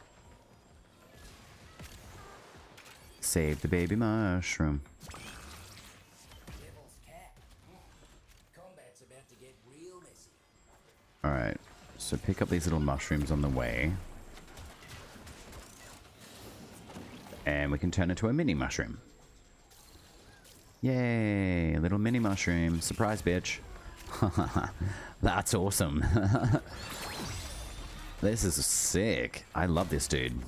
A: Save the baby mushroom. Alright, so pick up these little mushrooms on the way. And we can turn into a mini mushroom. Yay, a little mini mushroom. Surprise, bitch. That's awesome. This is sick. I love this dude.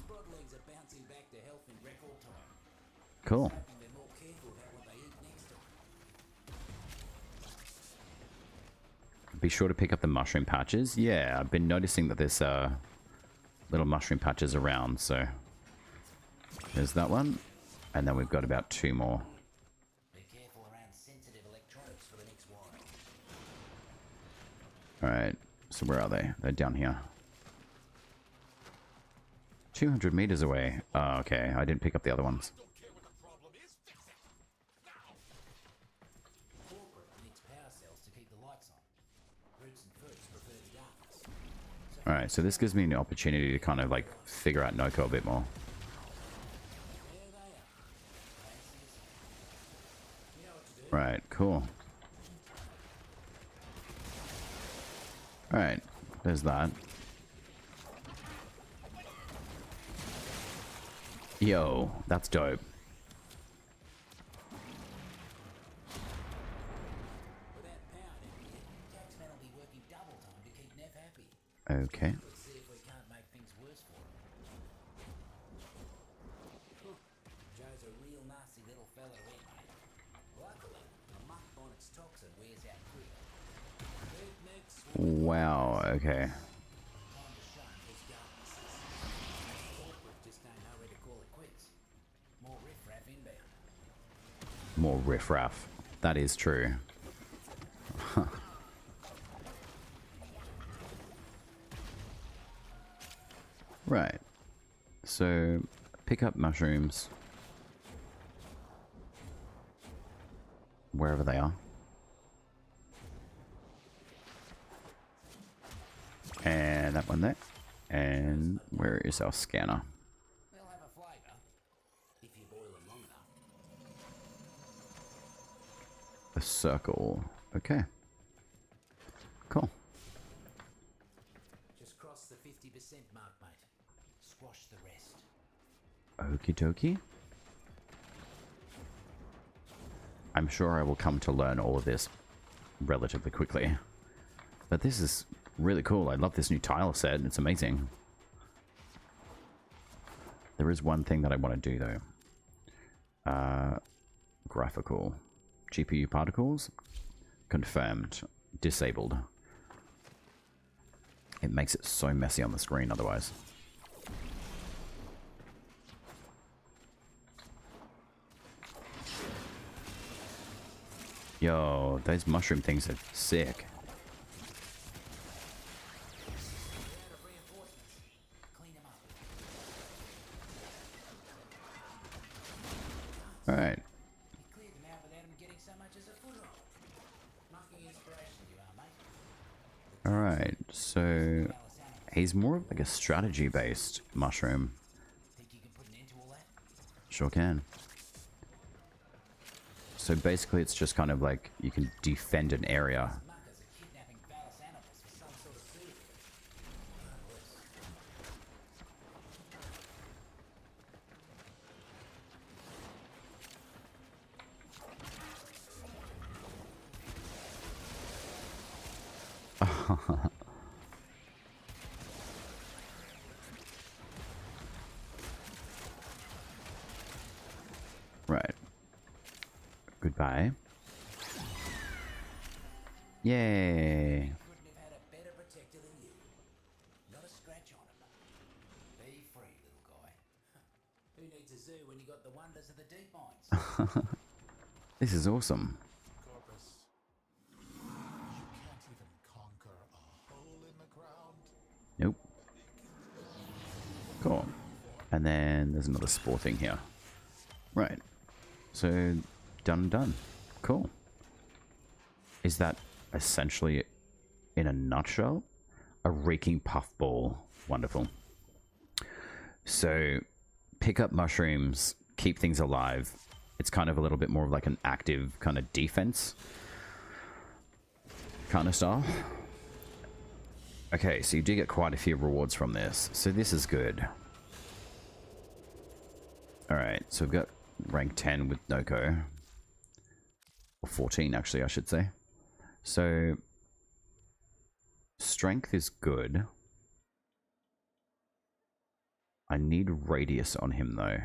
A: Cool. Be sure to pick up the mushroom patches. Yeah, I've been noticing that there's little mushroom patches around, so there's that one. And then we've got about 2 more. Alright, so where are they? They're down here. 200 meters away. Oh, okay, I didn't pick up the other ones. Alright, so this gives me an opportunity to kind of like figure out Nokko a bit more. Right, cool. Alright, there's that. Yo, that's dope. Okay. Wow, okay. More riffraff. That is true. Right. So, pick up mushrooms. Wherever they are. And that one there. And where is our scanner?
B: They'll have a flavour if you boil them long enough.
A: A circle. Okay. Cool.
B: Just cross the 50% mark, mate. Squash the rest.
A: Okie dokie. I'm sure I will come to learn all of this relatively quickly. But this is really cool. I love this new tile set. It's amazing. There is one thing that I want to do though. Graphical. GPU particles. Confirmed. Disabled. It makes it so messy on the screen otherwise. Yo, those mushroom things are sick. Alright. Alright, so he's more of like a strategy based mushroom. Sure can. So basically it's just kind of like you can defend an area. Right. Goodbye. Yay.
B: Couldn't have had a better protector than you. Not a scratch on him. Be free, little guy. Who needs a zoo when you got the wonders of the deep mines?
A: This is awesome.
C: Corpus. You can't even conquer a hole in the ground.
A: Nope. Cool. And then there's another spore thing here. Right. So, done. Cool. Is that essentially, in a nutshell, a reeking puffball? Wonderful. So, pick up mushrooms, keep things alive. It's kind of a little bit more of like an active kind of defense kind of style. Okay, so you do get quite a few rewards from this. So this is good. Alright, so we've got rank 10 with Nokko. Or 14 actually, I should say. So strength is good. I need radius on him though.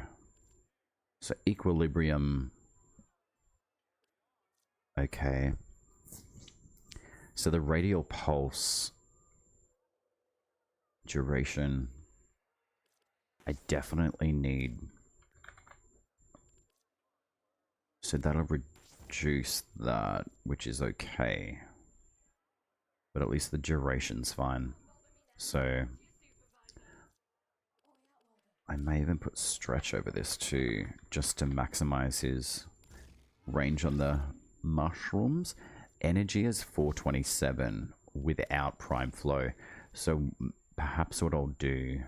A: So equilibrium. Okay. So the radial pulse. Duration. I definitely need. So that'll reduce that, which is okay. But at least the duration's fine. So I may even put stretch over this too, just to maximize his range on the mushrooms. Energy is 427 without prime flow. So perhaps what I'll do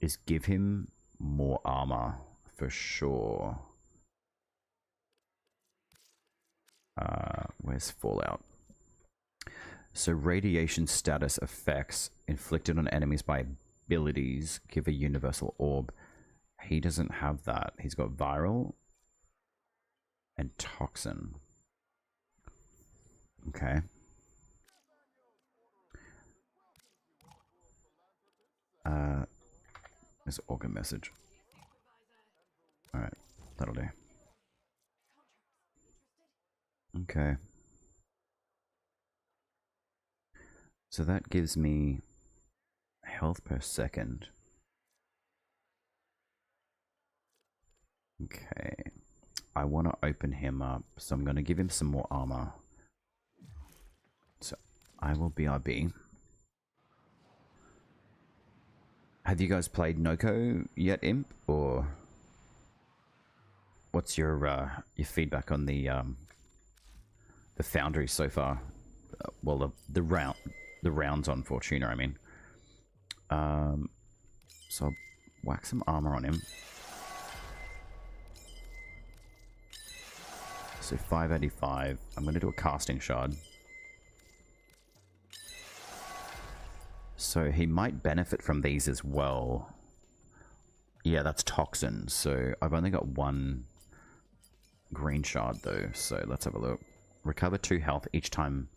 A: is give him more armor for sure. Where's Fallout? So radiation status effects inflicted on enemies by abilities give a universal orb. He doesn't have that. He's got viral and toxin. Okay. There's organ message. Alright, that'll do. Okay. So that gives me health per second. Okay. I want to open him up, so I'm going to give him some more armor. So I will BRB. Have you guys played Nokko yet, Imp? Or what's your feedback on the foundry so far? Well, the round, The rounds on Fortuna, I mean. So I'll whack some armor on him. So 585. I'm going to do a casting shard. So he might benefit from these as well. Yeah, that's toxin. So I've only got one green shard though. So let's have a look. Recover 2 health each time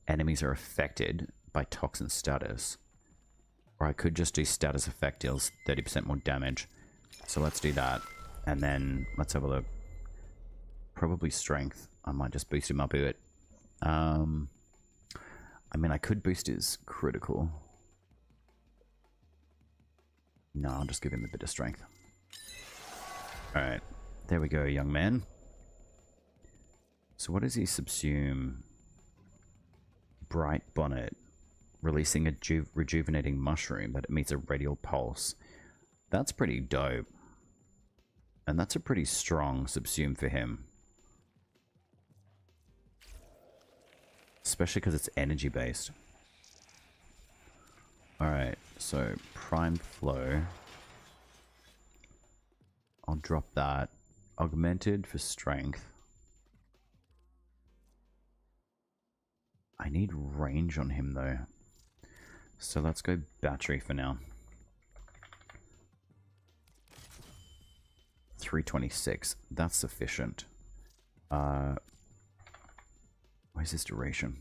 A: enemies are affected by toxin status. Or I could just do status effect deals 30% more damage. So let's do that. And then let's have a look. Probably strength. I might just boost him up a bit. I mean, I could boost his critical. No, I'll just give him a bit of strength. Alright. There we go, young man. So what does he subsume? Bright bonnet. Releasing a rejuvenating mushroom that emits a radial pulse. That's pretty dope. And that's a pretty strong subsume for him. Especially because it's energy based. Alright, so prime flow. I'll drop that. Augmented for strength. I need range on him though. So let's go battery for now. 326. That's sufficient. Where's his duration?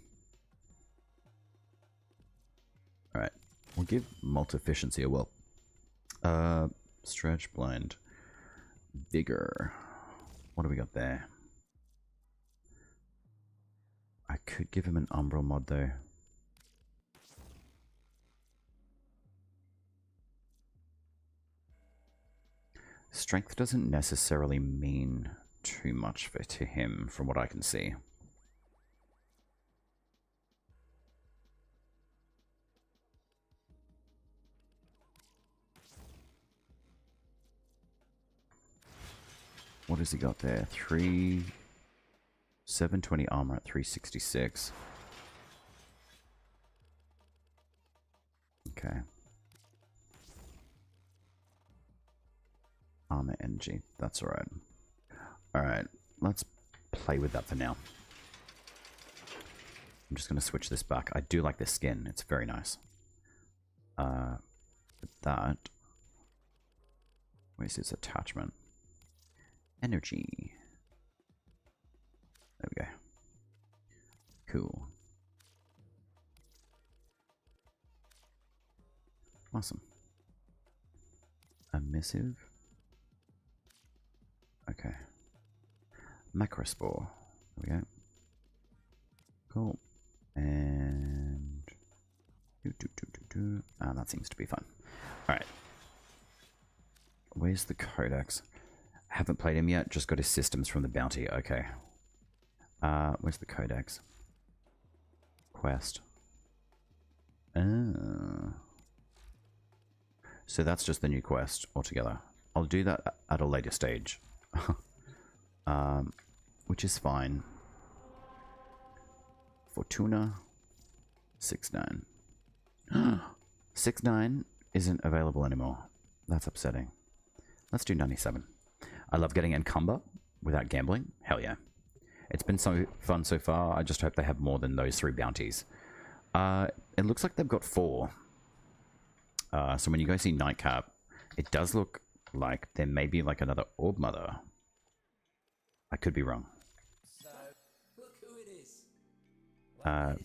A: Alright. We'll give multi-efficiency a whirl. Stretch, blind. Vigor. What do we got there? I could give him an umbral mod though. Strength doesn't necessarily mean too much to him from what I can see. What has he got there? 720 armor at 366. Okay. Armor energy. That's alright. Alright, let's play with that for now. I'm just going to switch this back. I do like this skin. It's very nice. That. Where's his attachment? Energy. There we go. Cool. Awesome. Emissive. Okay. Macrospore. There we go. Cool. And... that seems to be fun. Alright. Where's the Codex? Haven't played him yet, just got his systems from the bounty. Okay. Where's the Codex? Quest. So that's just the new quest altogether. I'll do that at a later stage. Which is fine. Fortuna 6-9. 6-9 isn't available anymore. That's upsetting. Let's do 97. I love getting encumber without gambling. Hell yeah. It's been so fun so far. I just hope they have more than those 3 bounties. It looks like they've got 4. So when you go see Nightcap, it does look like there may be like another Orb Mother. I could be wrong.
B: So, look who it is.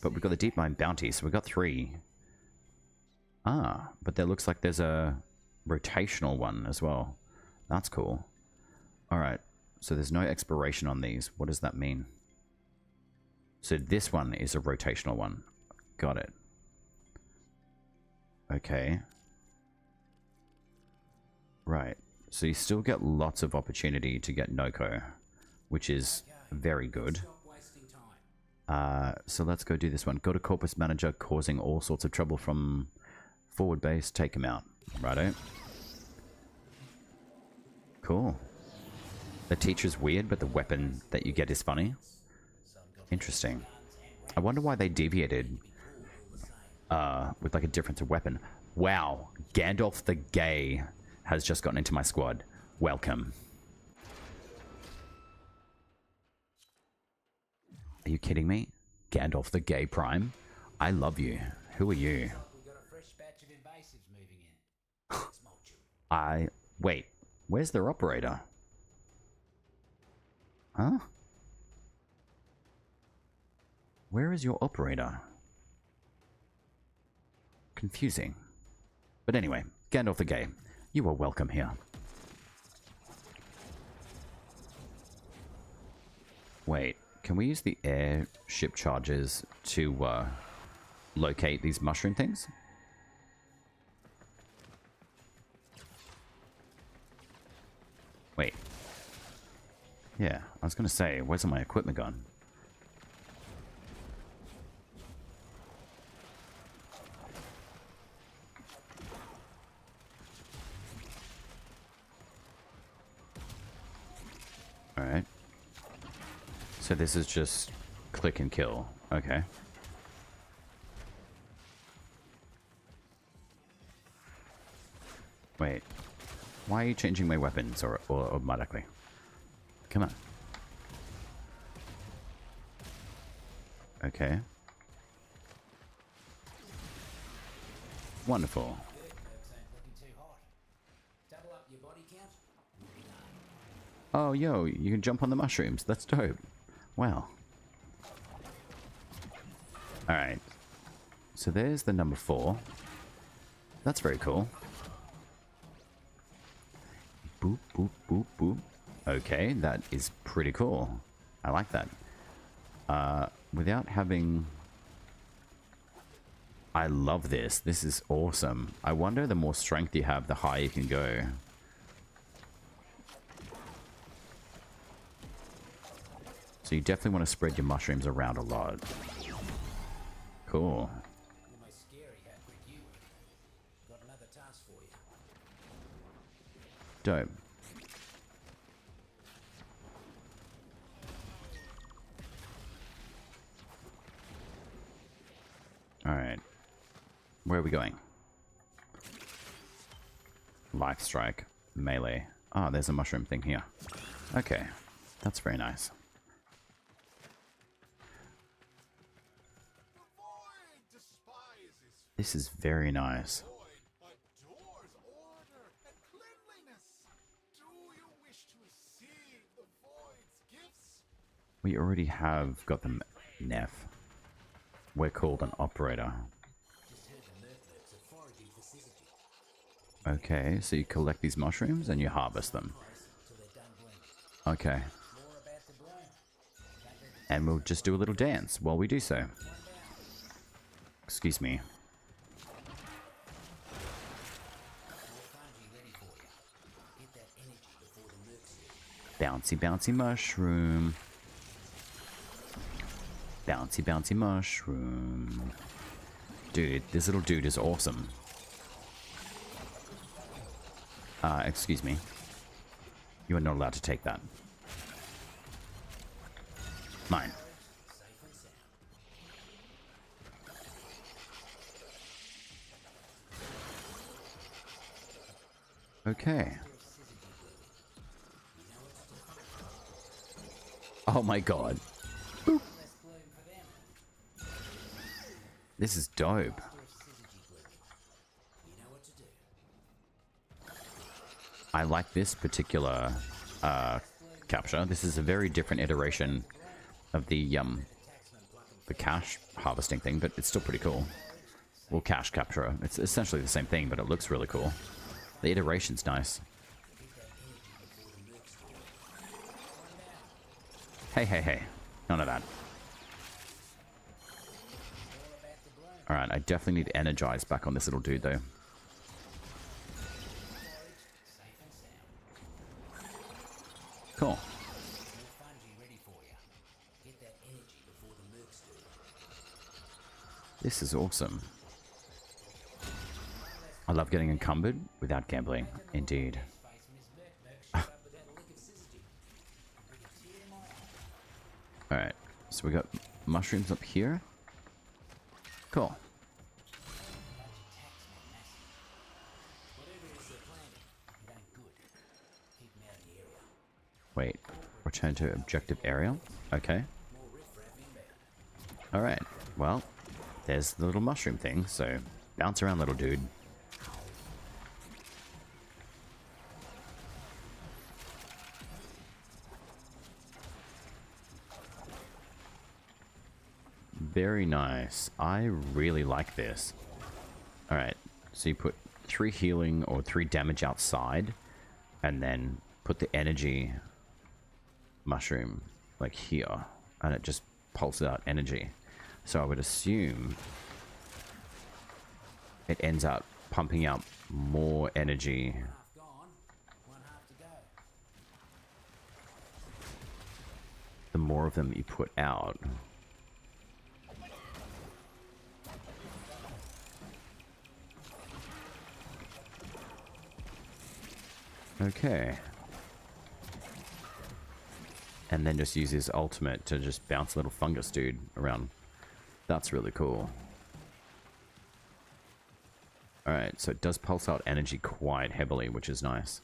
A: But we've got the Deep Mine bounty, so we've got 3. But there looks like there's a rotational one as well. That's cool. Alright, so there's no expiration on these. What does that mean? So this one is a rotational one. Got it. Okay. Right. So you still get lots of opportunity to get Nokko, which is very good.
B: Stop wasting time.
A: So let's go do this one. Go to Corpus Manager, causing all sorts of trouble from forward base. Take him out. Righto. Cool. The teacher's weird, but the weapon that you get is funny. Interesting. I wonder why they deviated with like a difference of weapon. Wow, Gandalf the Gay has just gotten into my squad. Welcome. Are you kidding me? Gandalf the Gay Prime? I love you. Who are you?
B: We got a fresh batch of invasives moving in. Let's mulch 'em.
A: Wait, where's their operator? Huh? Where is your operator? Confusing. But anyway, Gandalf the Gay, you are welcome here. Wait, can we use the airship charges to locate these mushroom things? Wait. Yeah, I was gonna say, where's my equipment gone? Alright. So this is just click and kill. Okay. Wait. Why are you changing my weapons or automatically? Come on. Okay. Wonderful.
B: Good, perks ain't looking too hot. Double up your body count. We'll be done.
A: Oh, yo, you can jump on the mushrooms. That's dope. Wow. Alright. So there's the number 4. That's very cool. Boop, boop, boop, boop. Okay, that is pretty cool. I like that. Without having... I love this. This is awesome. I wonder the more strength you have, the higher you can go. So you definitely want to spread your mushrooms around a lot. Cool.
B: Almost scary how quick you were. Got another task for you.
A: Dope. Alright. Where are we going? Life strike. Melee. Ah, there's a mushroom thing here. Okay. That's very nice. This is very nice.
C: Adores order and cleanliness. Do you wish to receive the void's gifts?
A: We already have got them, Neff. We're called an operator.
B: Just heard the merclets are foraging for syzygy.
A: Okay, so you collect these mushrooms and you harvest them.
B: Till they're done blooming.
A: Okay.
B: More about to bloom. Don't let the
A: And we'll just do a little dance while we do so.
B: one down.
A: Excuse me.
B: More fungi ready for you. Get that energy before the mercs do.
A: Bouncy, bouncy mushroom. Bouncy, bouncy mushroom. Dude, this little dude is awesome. Excuse me. You are not allowed to take that. Mine.
B: Safe and sound.
A: Okay. Oh my god.
B: Less bloom for them.
A: This is dope.
B: After a syzygy blooming. You know what to do.
A: I like this particular capture. This is a very different iteration of the cash harvesting thing, but it's still pretty cool. Well, cash capture. It's essentially the same thing, but it looks really cool. The iteration's nice. Hey, hey, hey. None of that. Alright, I definitely need energize back on this little dude, though. Cool.
B: More fungi ready for you. Get that energy before the mercs do.
A: This is awesome. I love getting encumbered without gambling. Indeed.
B: Face when his merc shows up without a lick of syzygy. We can tear him off.
A: Alright, so we got mushrooms up here. Cool. Wait, return to objective area? Okay. Alright, well, there's the little mushroom thing, so bounce around, little dude. Very nice. I really like this. Alright, so you put 3 healing or 3 damage outside, and then put the energy mushroom like here, and it just pulses out energy. So I would assume it ends up pumping out more energy.
B: Half gone, one half to go.
A: The more of them you put out. Okay. And then just use his ultimate to just bounce little fungus dude around. That's really cool. Alright, so it does pulse out energy quite heavily, which is nice.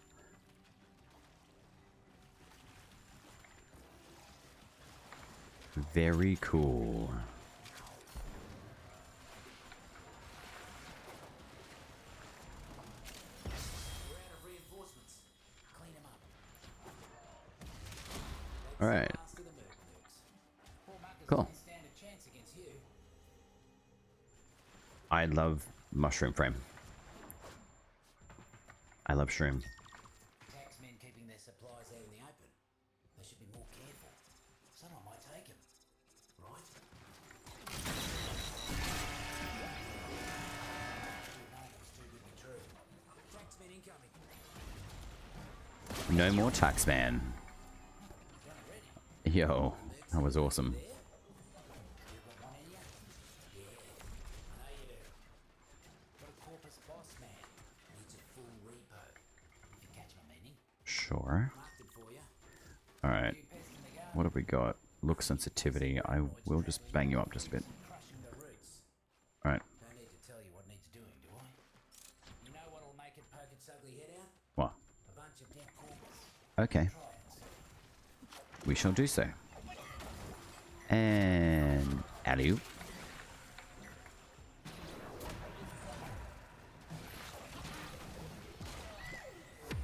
A: Very cool.
B: We're out of reinforcements. Clean them up.
A: Alright,
B: Last of the nukes. Poor muckers
A: cool.
B: don't stand a chance against you.
A: I love mushroom frame. I love shroom.
B: Taxmen keeping their supplies out in the open. They should be more careful. Someone might take them. Right? Too good to be true. Taxmen incoming.
A: No more taxman. Yo, that was awesome.
B: You got one in ya? Yeah, I know you do. Got a corpus boss man. Needs a full repo. If you catch my meaning.
A: Sure.
B: Marked it for you.
A: Alright,
B: Few pests in the garden.
A: what have we got? Look sensitivity. I will just bang you up just a bit.
B: Crushing the roots.
A: Alright,
B: Don't need to tell you what needs doing, do I? You know what'll make it poke its ugly head out?
A: what?
B: A bunch of dead corpus.
A: Okay,
B: Try it.
A: we shall do so. And alley-oop.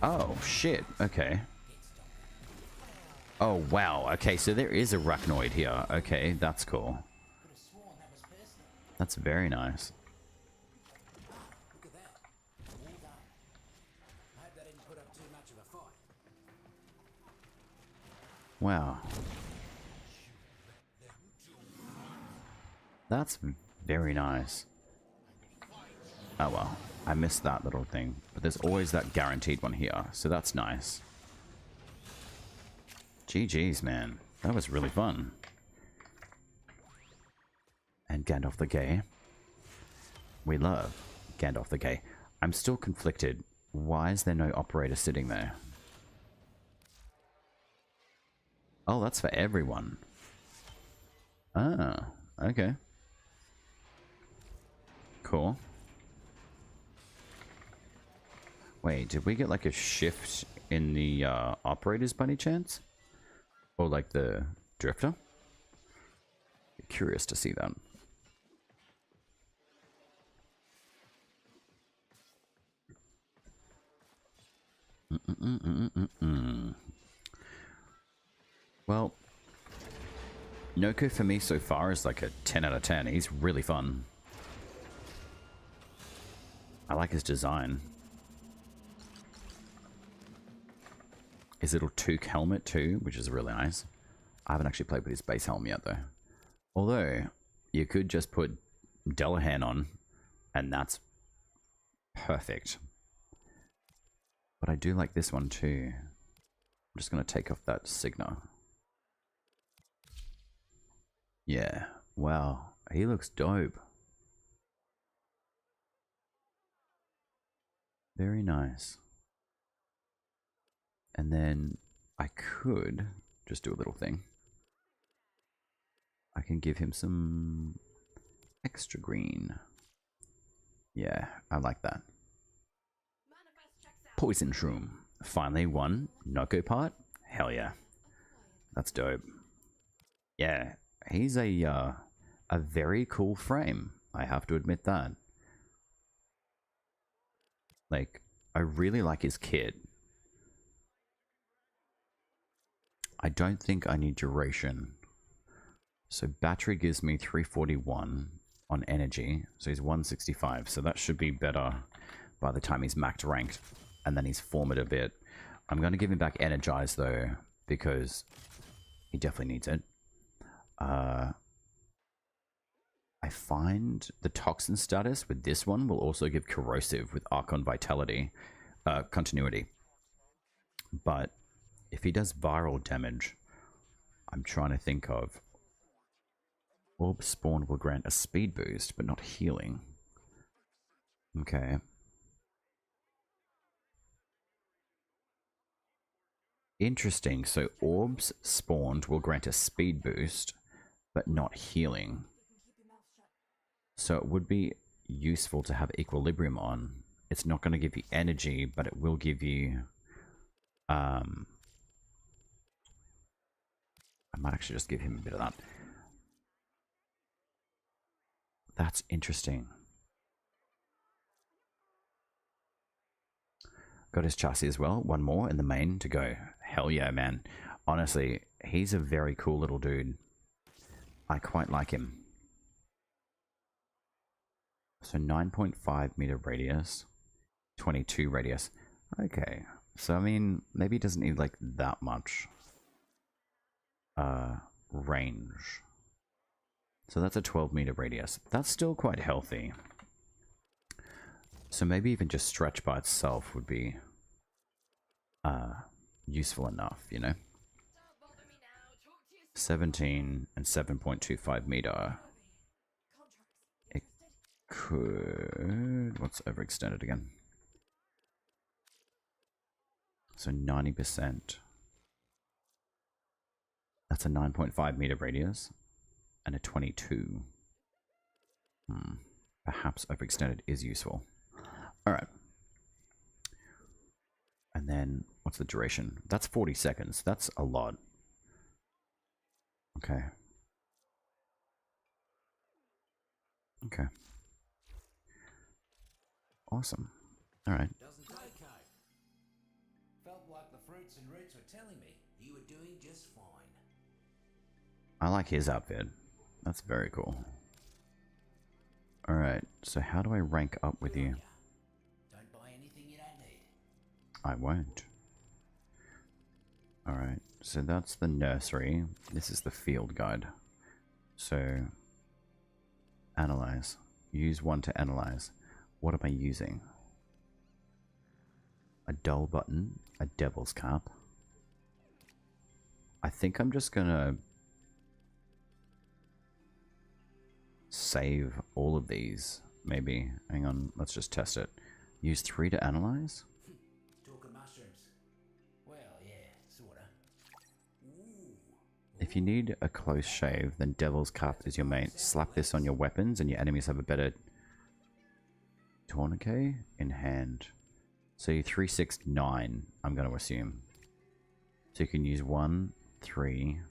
A: Oh, shit. Okay. Oh, wow. Okay, so there is a arachnoid here. Okay, that's cool.
B: Could have sworn that was personal.
A: That's very nice.
B: Look at that. All done. I hope they didn't put up too much of a fight.
A: Wow. That's very nice. Oh well, I missed that little thing. But there's always that guaranteed one here, so that's nice. GG's, man. That was really fun. And Gandalf the Gay. We love Gandalf the Gay. I'm still conflicted. Why is there no operator sitting there? Oh, that's for everyone. Ah, okay. Cool. Wait, did we get like a shift in the operators by any chance? Or like the drifter? Curious to see that. Well, Nokko for me so far is like a 10 out of 10. He's really fun. I like his design. His little toque helmet too, which is really nice. I haven't actually played with his base helmet yet though. Although, you could just put Delahan on, and that's perfect. But I do like this one too. I'm just going to take off that Signa. Yeah, wow, he looks dope. Very nice. And then I could just do a little thing. I can give him some extra green. Yeah, I like that. Poison Shroom. Finally one Nokko part. Hell yeah. That's dope. Yeah, he's a very cool frame. I have to admit that. Like, I really like his kit. I don't think I need duration. So battery gives me 341 on energy. So he's 165. So that should be better by the time he's maxed ranked. And then he's formed a bit. I'm going to give him back energize though, because he definitely needs it. I find the toxin status with this one will also give corrosive with Archon vitality, continuity. But if he does viral damage, I'm trying to think of orb spawn will grant a speed boost, but not healing. Okay. Interesting. So orbs spawned will grant a speed boost, but not healing. So it would be useful to have equilibrium on. It's not going to give you energy, but it will give you... I might actually just give him a bit of that. That's interesting. Got his chassis as well. One more in the main to go. Hell yeah, man. Honestly, he's a very cool little dude. I quite like him. So 9.5 meter radius, 22 radius. Okay, so I mean, maybe he doesn't need like that much range. So that's a 12 meter radius. That's still quite healthy. So maybe even just stretch by itself would be useful enough, you know? 17 and 7.25 meter. It could... What's overextended again? So 90%. That's a 9.5 meter radius. And a 22. Perhaps overextended is useful. Alright. And then, what's the duration? That's 40 seconds. That's a lot. Okay. Okay. Awesome. Alright.
B: Doesn't take coat. Felt like the fruits and roots were telling me you were doing just fine.
A: I like his outfit. That's very cool. Alright, so how do I rank up with you?
B: Don't buy anything you don't need.
A: I won't. Alright, so that's the nursery. This is the field guide. So, analyze. Use one to analyze. What am I using? A dull button, a devil's cap. I think I'm just gonna save all of these, maybe. Hang on, let's just test it. Use 3 to analyze?
B: Talking mushrooms. Well, yeah, sorta. Ooh.
A: If you need a close shave, then Devil's Cap is your main. Slap this on your weapons and your enemies have a better tourniquet in hand. So you 369, I'm going to assume. So you can use 1, 3.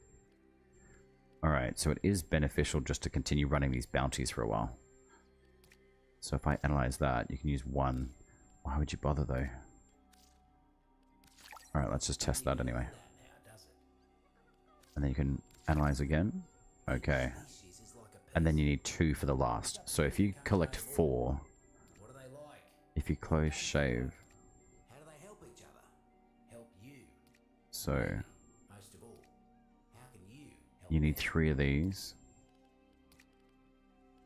A: Alright, so it is beneficial just to continue running these bounties for a while. So if I analyze that, you can use 1. Why would you bother though? Alright, let's just test that anyway. And then you can analyze again. Okay. And then you need 2 for the last. So if you collect 4,
B: What are they like?
A: if you close shave,
B: How do they help each other? Help you.
A: so
B: Most of all, how can you help
A: you need
B: them?
A: 3 of these.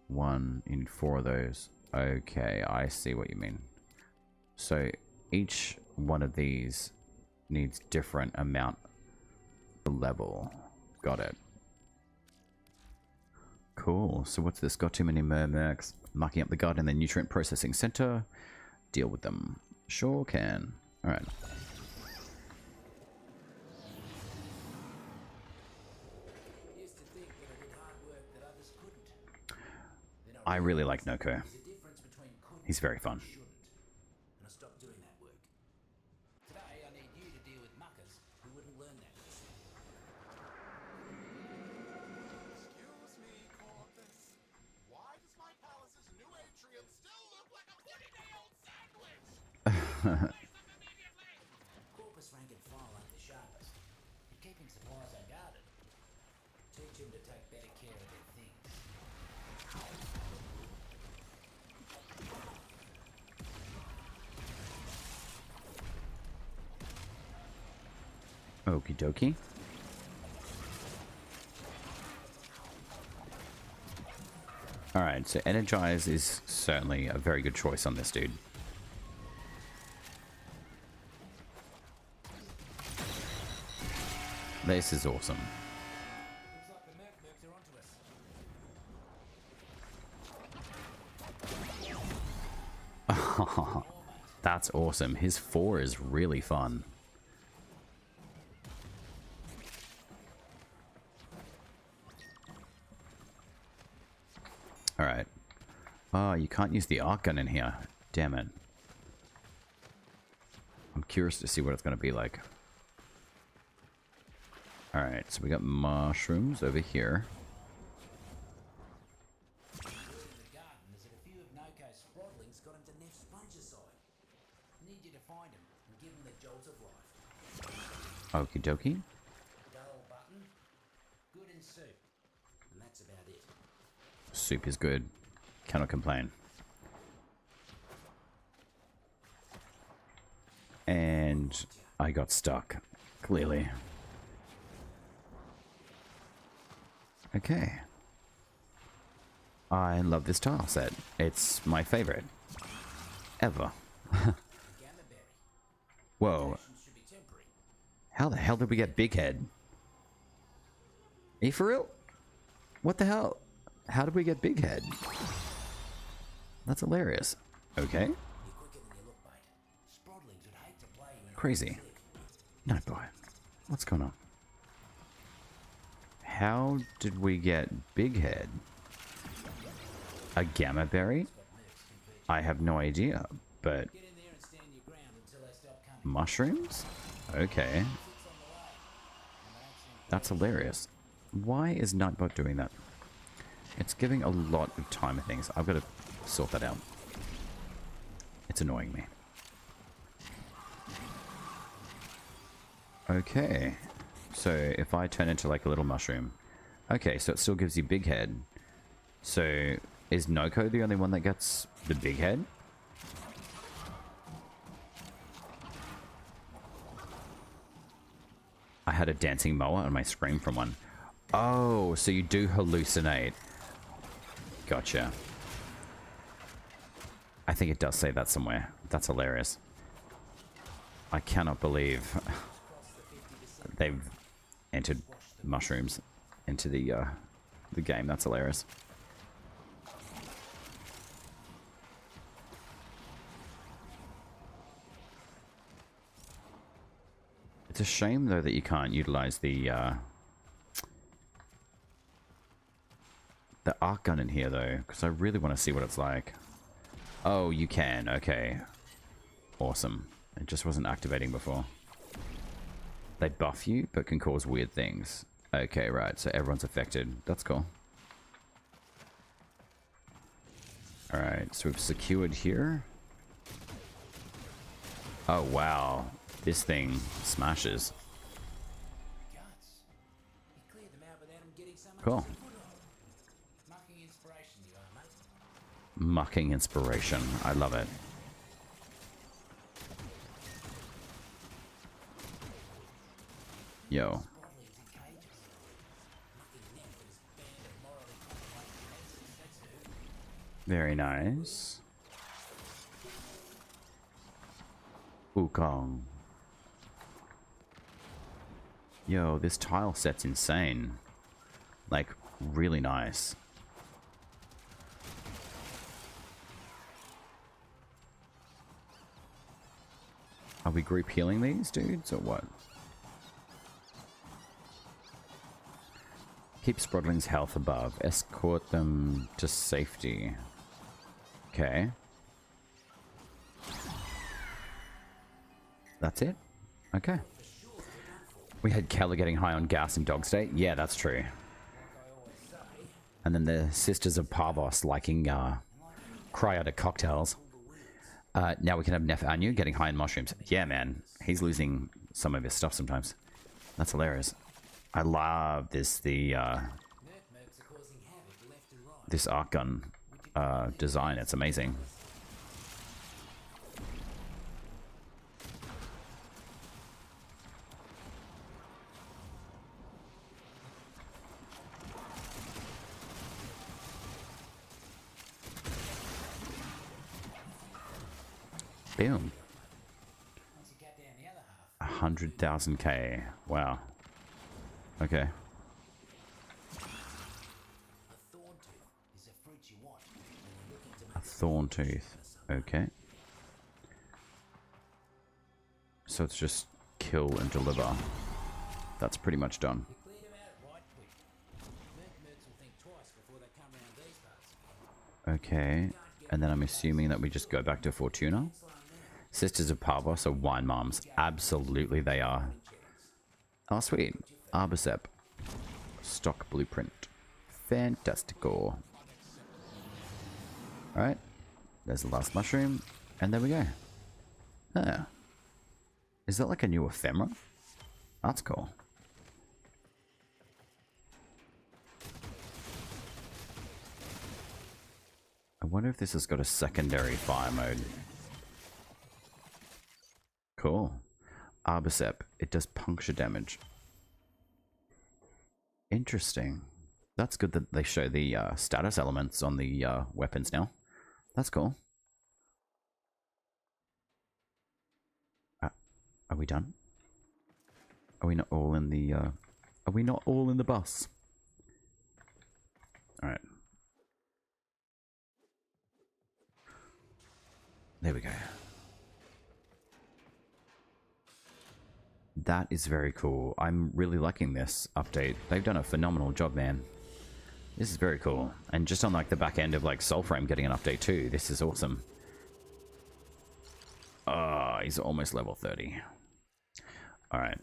A: 1, you need 4 of those. Okay, I see what you mean. So each one of these needs different amount of level. Got it. Cool. So what's this? Got too many mercs. Marking up the garden and the nutrient processing center. Deal with them. Sure can. Alright.
B: Used to think that I did hard work that others couldn't. Then
A: I really like Nokko.
B: there's a difference between couldn't
A: He's very fun.
B: and shouldn't. And I stopped doing that work. Today I need you to deal with muckers who wouldn't learn that. Corpus rank and file ain't the sharpest. But keeping supplies unguarded. Teach them to take better care of their things.
A: Okie dokie. Alright, so Energize is certainly a very good choice on this dude. This is awesome.
B: Looks like the mercs are onto us.
A: That's awesome. His 4 is really fun. Alright. Oh, you can't use the Archgun in here. Damn it. I'm curious to see what it's going to be like. Alright, so we got mushrooms over here.
B: In the garden is that a few of Nokko's sprodlings got into Neff's fungicide. Need you to find him and give him the jolt of life.
A: Okie dokie.
B: Dull button, good in soup, and that's about it.
A: Soup is good. Cannot complain. And I got stuck, clearly. Okay. I love this tile set. It's my favorite. Ever.
B: Gamma berry.
A: Whoa.
B: Should be temporary.
A: How the hell did we get Big Head? Are you for real? What the hell? How did we get Big Head? That's hilarious. Okay.
B: You're quicker than you look, mate. Sprodlings would hate to play you in a
A: Crazy.
B: clip.
A: No, boy. What's going on? How did we get Big Head? A Gamma Berry? I have no idea, but...
B: Get in there and stand your ground until they stop coming.
A: Mushrooms? Okay. That's hilarious. Why is Nightbot doing that? It's giving a lot of timer things. I've got to sort that out. It's annoying me. Okay. So if I turn into like a little mushroom. Okay, so it still gives you big head. So is Nokko the only one that gets the big head? I had a dancing mower on my screen from one. Oh, so you do hallucinate. Gotcha. I think it does say that somewhere. That's hilarious. I cannot believe they've entered mushrooms into the game. That's hilarious. It's a shame though that you can't utilize the arc gun in here though, because I really want to see what it's like. Oh, you can. Okay. Awesome. It just wasn't activating before. They buff you, but can cause weird things. Okay, right. So everyone's affected. That's cool. Alright, so we've secured here. Oh, wow. This thing smashes.
B: Guts. You cleared them out without them getting so much
A: Cool.
B: as a foot on. Mucking inspiration you are, mate.
A: Mucking inspiration. I love it. Yo.
B: Sprodlings in cages. Mucking Neff and his band of morally compromised peasants, that's who.
A: Very nice. Wukong. Yo, this tile set's insane. Like, really nice. Are we group healing these dudes, or what? Keep Sprodling's health above. Escort them to safety. Okay. That's it? Okay. We had Keller getting high on gas in Dog State. Yeah, that's true. And then the Sisters of Parvos liking cryotic cocktails. Now we can have Nef Anu getting high in mushrooms. Yeah, man. He's losing some of his stuff sometimes. That's hilarious. I love this, this Archgun design. It's amazing. Boom. 100,000k. Wow. Okay. A thorn tooth. Okay. So it's just kill and deliver. That's pretty much done. Okay. And then I'm assuming that we just go back to Fortuna. Sisters of Parvos are wine moms. Absolutely they are. Oh, sweet. Arbicep. Stock blueprint. Fantastical. Alright. There's the last mushroom. And there we go. Ah. Is that like a new ephemera? That's cool. I wonder if this has got a secondary fire mode. Cool. Arbicep. It does puncture damage. Interesting. That's good that they show the status elements on the weapons now. That's cool. Are we done? Are we not all in the are we not all in the bus? Alright. There we go. That is very cool. I'm really liking this update. They've done a phenomenal job, man. This is very cool. And just on like the back end of like Soulframe getting an update too. This is awesome. He's almost level 30. Alright.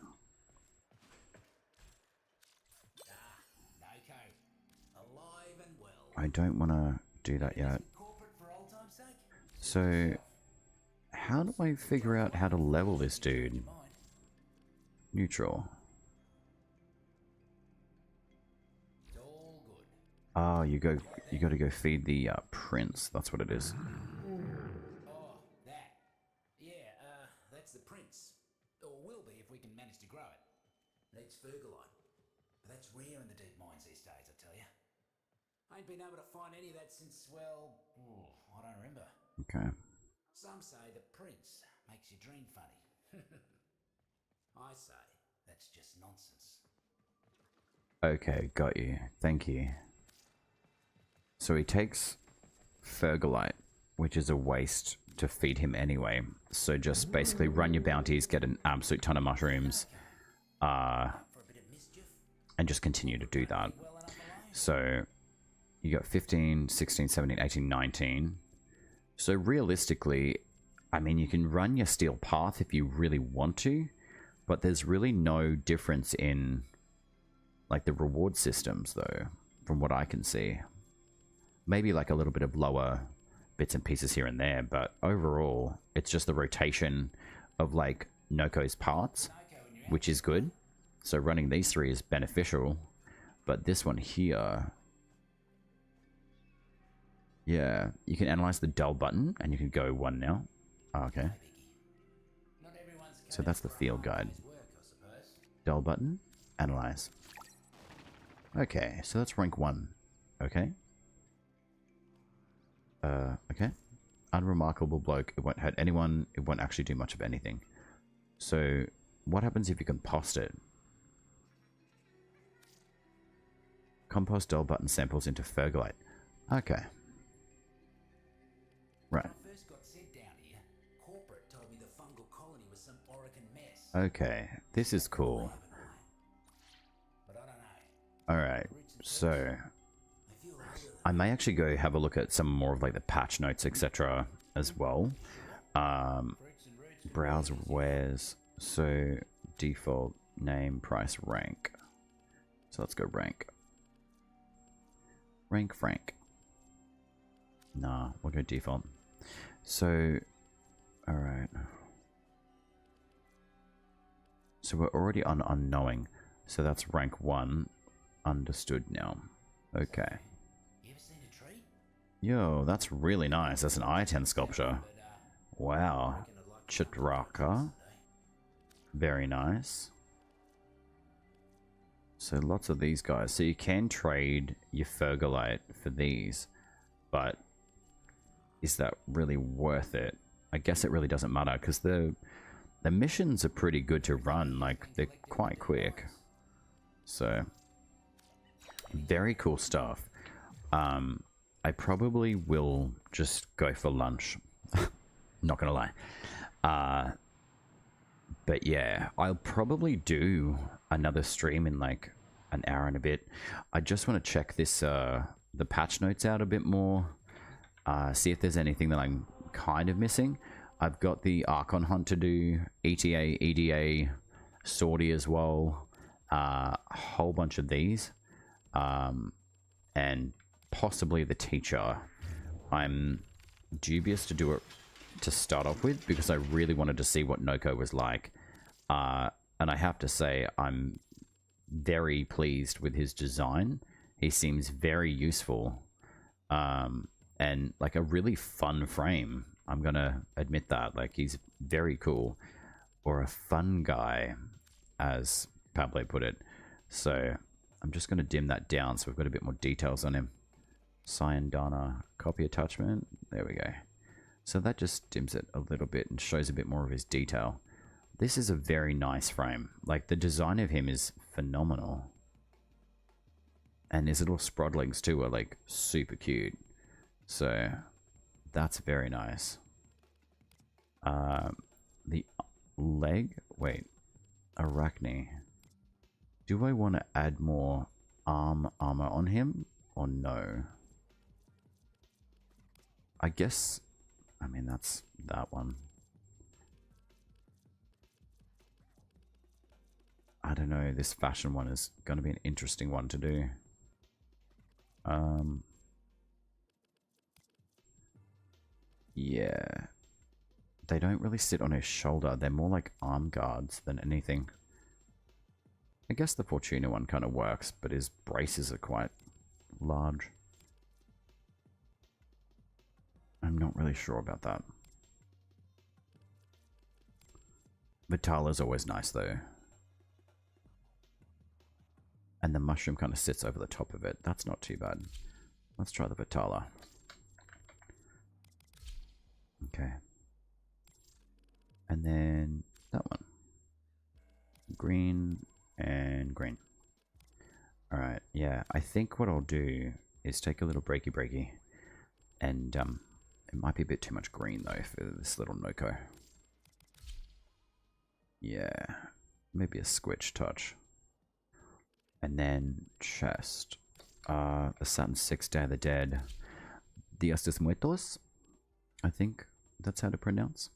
A: I don't want to do that yet. So, how do I figure out how to level this dude? Neutral. Oh, you got to go feed the prince. That's what it is.
B: Oh, that. Yeah, that's the prince. Or will be if we can manage to grow it. Needs Fergalite. But that's rare in the deep mines these days, I tell you. I ain't been able to find any of that since, well, I don't remember.
A: Okay.
B: Some say the prince makes your dream funny. I say that's just nonsense.
A: Okay, got you. Thank you. So he takes Fergalite, which is a waste to feed him anyway. So just basically run your bounties, get an absolute ton of mushrooms, and just continue to do that. So you got 15, 16, 17, 18, 19. So realistically, I mean, you can run your steel path if you really want to, but there's really no difference in like the reward systems though, from what I can see. Maybe like a little bit of lower bits and pieces here and there, but overall it's just the rotation of like Nokko's parts, which is good. So running these three is beneficial, but this one here, yeah, you can analyze the dull button and you can go one now. Oh, okay. So that's the field guide. Dull button, analyze. Okay, so that's rank 1. Okay. Okay. Unremarkable bloke. It won't hurt anyone. It won't actually do much of anything. So, what happens if you compost it? Compost dull button samples into Fergalite. Okay. Right. Okay, this is cool. Alright, so I may actually go have a look at some more of like the patch notes, etc. as well. Browse wares. So default name, price, rank. So let's go rank. Rank Frank. Nah, we'll go default. So Alright. So we're already on unknowing. So that's rank 1. Understood now. Okay.
B: You ever seen a tree?
A: Yo, that's really nice. That's an I-10 sculpture. Wow. Chitraka. Very nice. So lots of these guys. So you can trade your Fergalite for these. But is that really worth it? I guess it really doesn't matter because the missions are pretty good to run. Like, they're quite quick. So, very cool stuff. I probably will just go for lunch. Not gonna lie. But yeah, I'll probably do another stream in like an hour and a bit. I just want to check this the patch notes out a bit more. See if there's anything that I'm kind of missing. I've got the Archon hunt to do, ETA, EDA, Sortie as well, a whole bunch of these, and possibly the teacher. I'm dubious to do it to start off with because I really wanted to see what Nokko was like, and I have to say I'm very pleased with his design. He seems very useful, and like a really fun frame. I'm gonna admit that. Like, he's very cool, or a fun guy, as Pablo put it. So I'm just gonna dim that down so we've got a bit more details on him. Cyandana copy attachment. There we go. So that just dims it a little bit and shows a bit more of his detail. This is a very nice frame. Like, the design of him is phenomenal. And his little sprodlings too are like super cute. So that's very nice. The leg, wait, Arachne. Do I want to add more armor on him or no? I guess, I mean, that's that one. I don't know, this fashion one is going to be an interesting one to do. Yeah. They don't really sit on his shoulder. They're more like arm guards than anything. I guess the Fortuna one kind of works, but his braces are quite large. I'm not really sure about that. Vitala's always nice though. And the mushroom kind of sits over the top of it. That's not too bad. Let's try the Vitala. Okay. And then that one. Green and green. Alright, yeah. I think what I'll do is take a little breaky. And it might be a bit too much green though for this little Nokko. Yeah. Maybe a squitch touch. And then chest. The Saturn 6 Day of the Dead. Dias de Muertos. I think that's how to pronounce.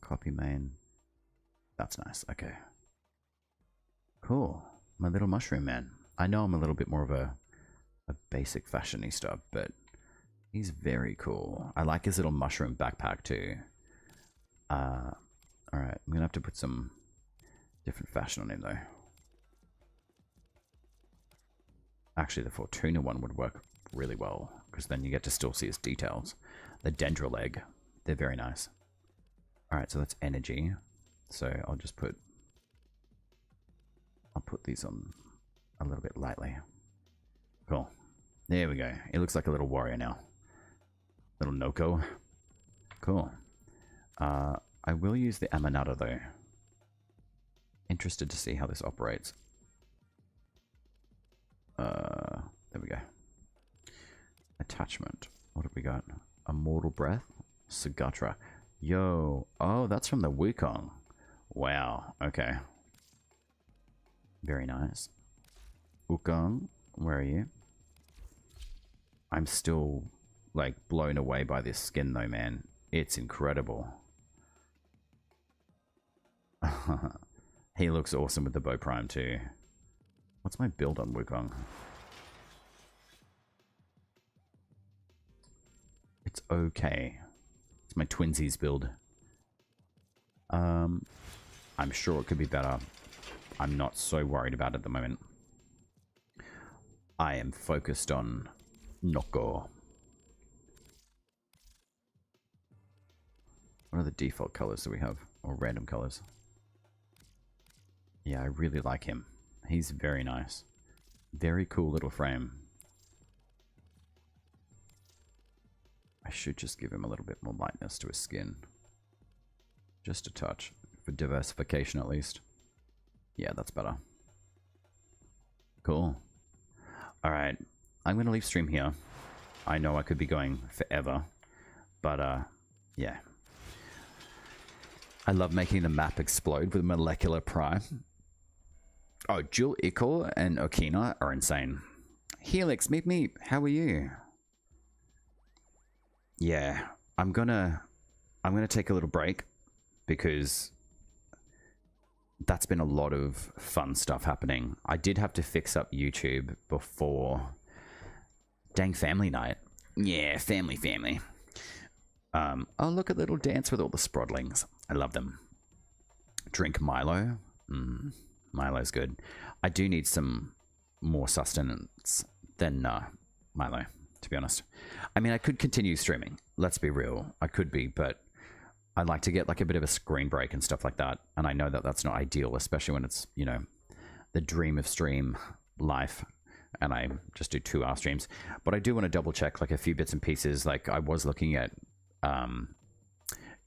A: Copy main. That's nice. Okay. Cool. My little mushroom man. I know I'm a little bit more of a basic fashionista, but he's very cool. I like his little mushroom backpack too. Alright, I'm gonna have to put some different fashion on him though. Actually, the Fortuna one would work really well because then you get to still see his details. The Dendroleg, they're very nice. Alright, so that's energy. So I'll put these on a little bit lightly. Cool. There we go. It looks like a little warrior now. Little Nokko. Cool. I will use the Amanata though. Interested to see how this operates. There we go. Attachment. What have we got? Immortal Breath. Sagatra. Yo. Oh, that's from the Wukong. Wow. Okay. Very nice. Wukong, where are you? I'm still, like, blown away by this skin though, man. It's incredible. He looks awesome with the bow prime too. What's my build on Wukong? It's okay. It's my twinsies build. I'm sure it could be better. I'm not so worried about it at the moment. I am focused on Nokko. What are the default colors that we have? Or random colors? Yeah, I really like him. He's very nice. Very cool little frame. I should just give him a little bit more lightness to his skin. Just a touch. For diversification at least. Yeah, that's better. Cool. Alright. I'm going to leave stream here. I know I could be going forever. But, yeah. I love making the map explode with molecular prime. Oh, Jul Ikor and Okina are insane. Helix, meet me. How are you? Yeah, I'm gonna take a little break because that's been a lot of fun stuff happening. I did have to fix up YouTube before dang family night. Yeah, family. Oh, look at little dance with all the sprodlings. I love them. Drink Milo. Milo's good. I do need some more sustenance than Milo, to be honest. I mean, I could continue streaming. Let's be real. I could be, but I'd like to get like a bit of a screen break and stuff like that. And I know that that's not ideal, especially when it's, you know, the dream of stream life. And I just do 2-hour streams. But I do want to double check like a few bits and pieces. Like I was looking at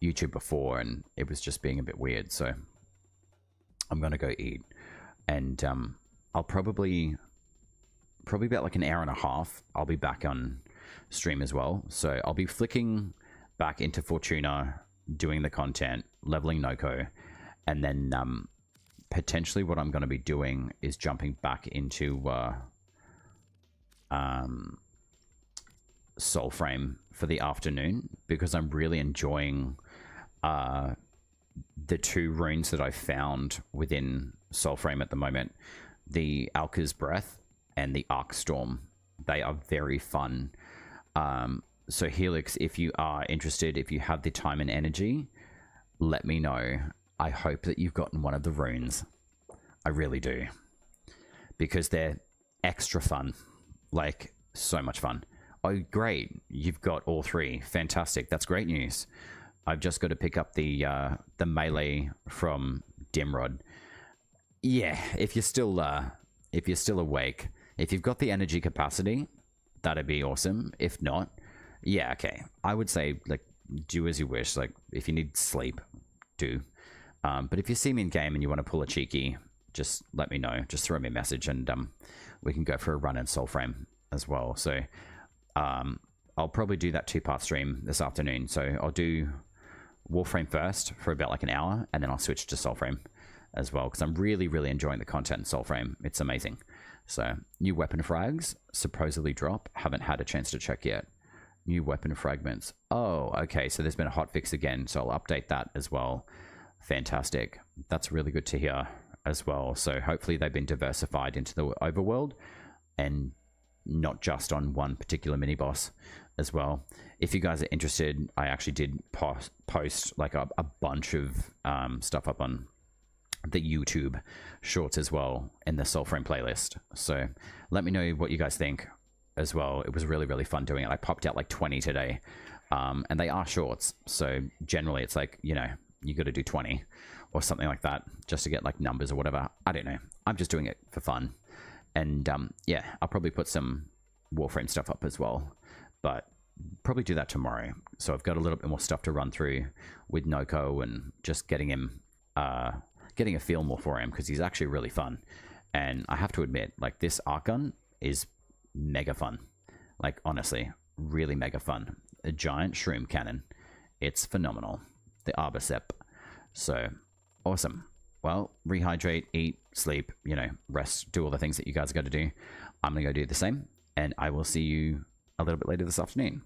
A: YouTube before and it was just being a bit weird. So I'm going to go eat. And I'll probably about like an hour and a half, I'll be back on stream as well. So I'll be flicking back into Fortuna, doing the content, leveling Nokko, and then potentially what I'm going to be doing is jumping back into Soulframe for the afternoon, because I'm really enjoying the 2 runes that I found within Soulframe at the moment, the Alka's Breath and the Arc Storm. They are very fun. So Helix, if you are interested, if you have the time and energy, let me know. I hope that you've gotten one of the runes. I really do. Because they're extra fun. Like, so much fun. Oh, great. You've got all 3. Fantastic. That's great news. I've just got to pick up the melee from Dimrod. Yeah, if you're still awake, if you've got the energy capacity, that'd be awesome. If not, yeah, okay. I would say like do as you wish. Like if you need sleep, do. But if you see me in game and you want to pull a cheeky, just let me know. Just throw me a message and we can go for a run in Soulframe as well. So I'll probably do that 2-part stream this afternoon. So I'll do Warframe first for about like an hour, and then I'll switch to Soulframe as well, because I'm really enjoying the content in Soulframe. It's amazing. So new weapon frags supposedly drop. Haven't had a chance to check yet. New weapon fragments. Oh, okay. So there's been a hotfix again. So I'll update that as well. Fantastic. That's really good to hear as well. So hopefully they've been diversified into the overworld and not just on one particular mini boss as well. If you guys are interested, I actually did post like a bunch of stuff up on the YouTube shorts as well in the Soulframe playlist. So let me know what you guys think as well. It was really fun doing it. I popped out like 20 today, and they are shorts. So generally it's like, you know, you got to do 20 or something like that just to get like numbers or whatever. I don't know. I'm just doing it for fun. And yeah, I'll probably put some Warframe stuff up as well, but probably do that tomorrow. So I've got a little bit more stuff to run through with Nokko and just getting him, getting a feel more for him, because he's actually really fun. And I have to admit, like this Archgun is mega fun. Like honestly, really mega fun. A giant shroom cannon. It's phenomenal. The Arbacep. So awesome. Well, rehydrate, eat, sleep, you know, rest, do all the things that you guys got to do. I'm going to go do the same, and I will see you a little bit later this afternoon.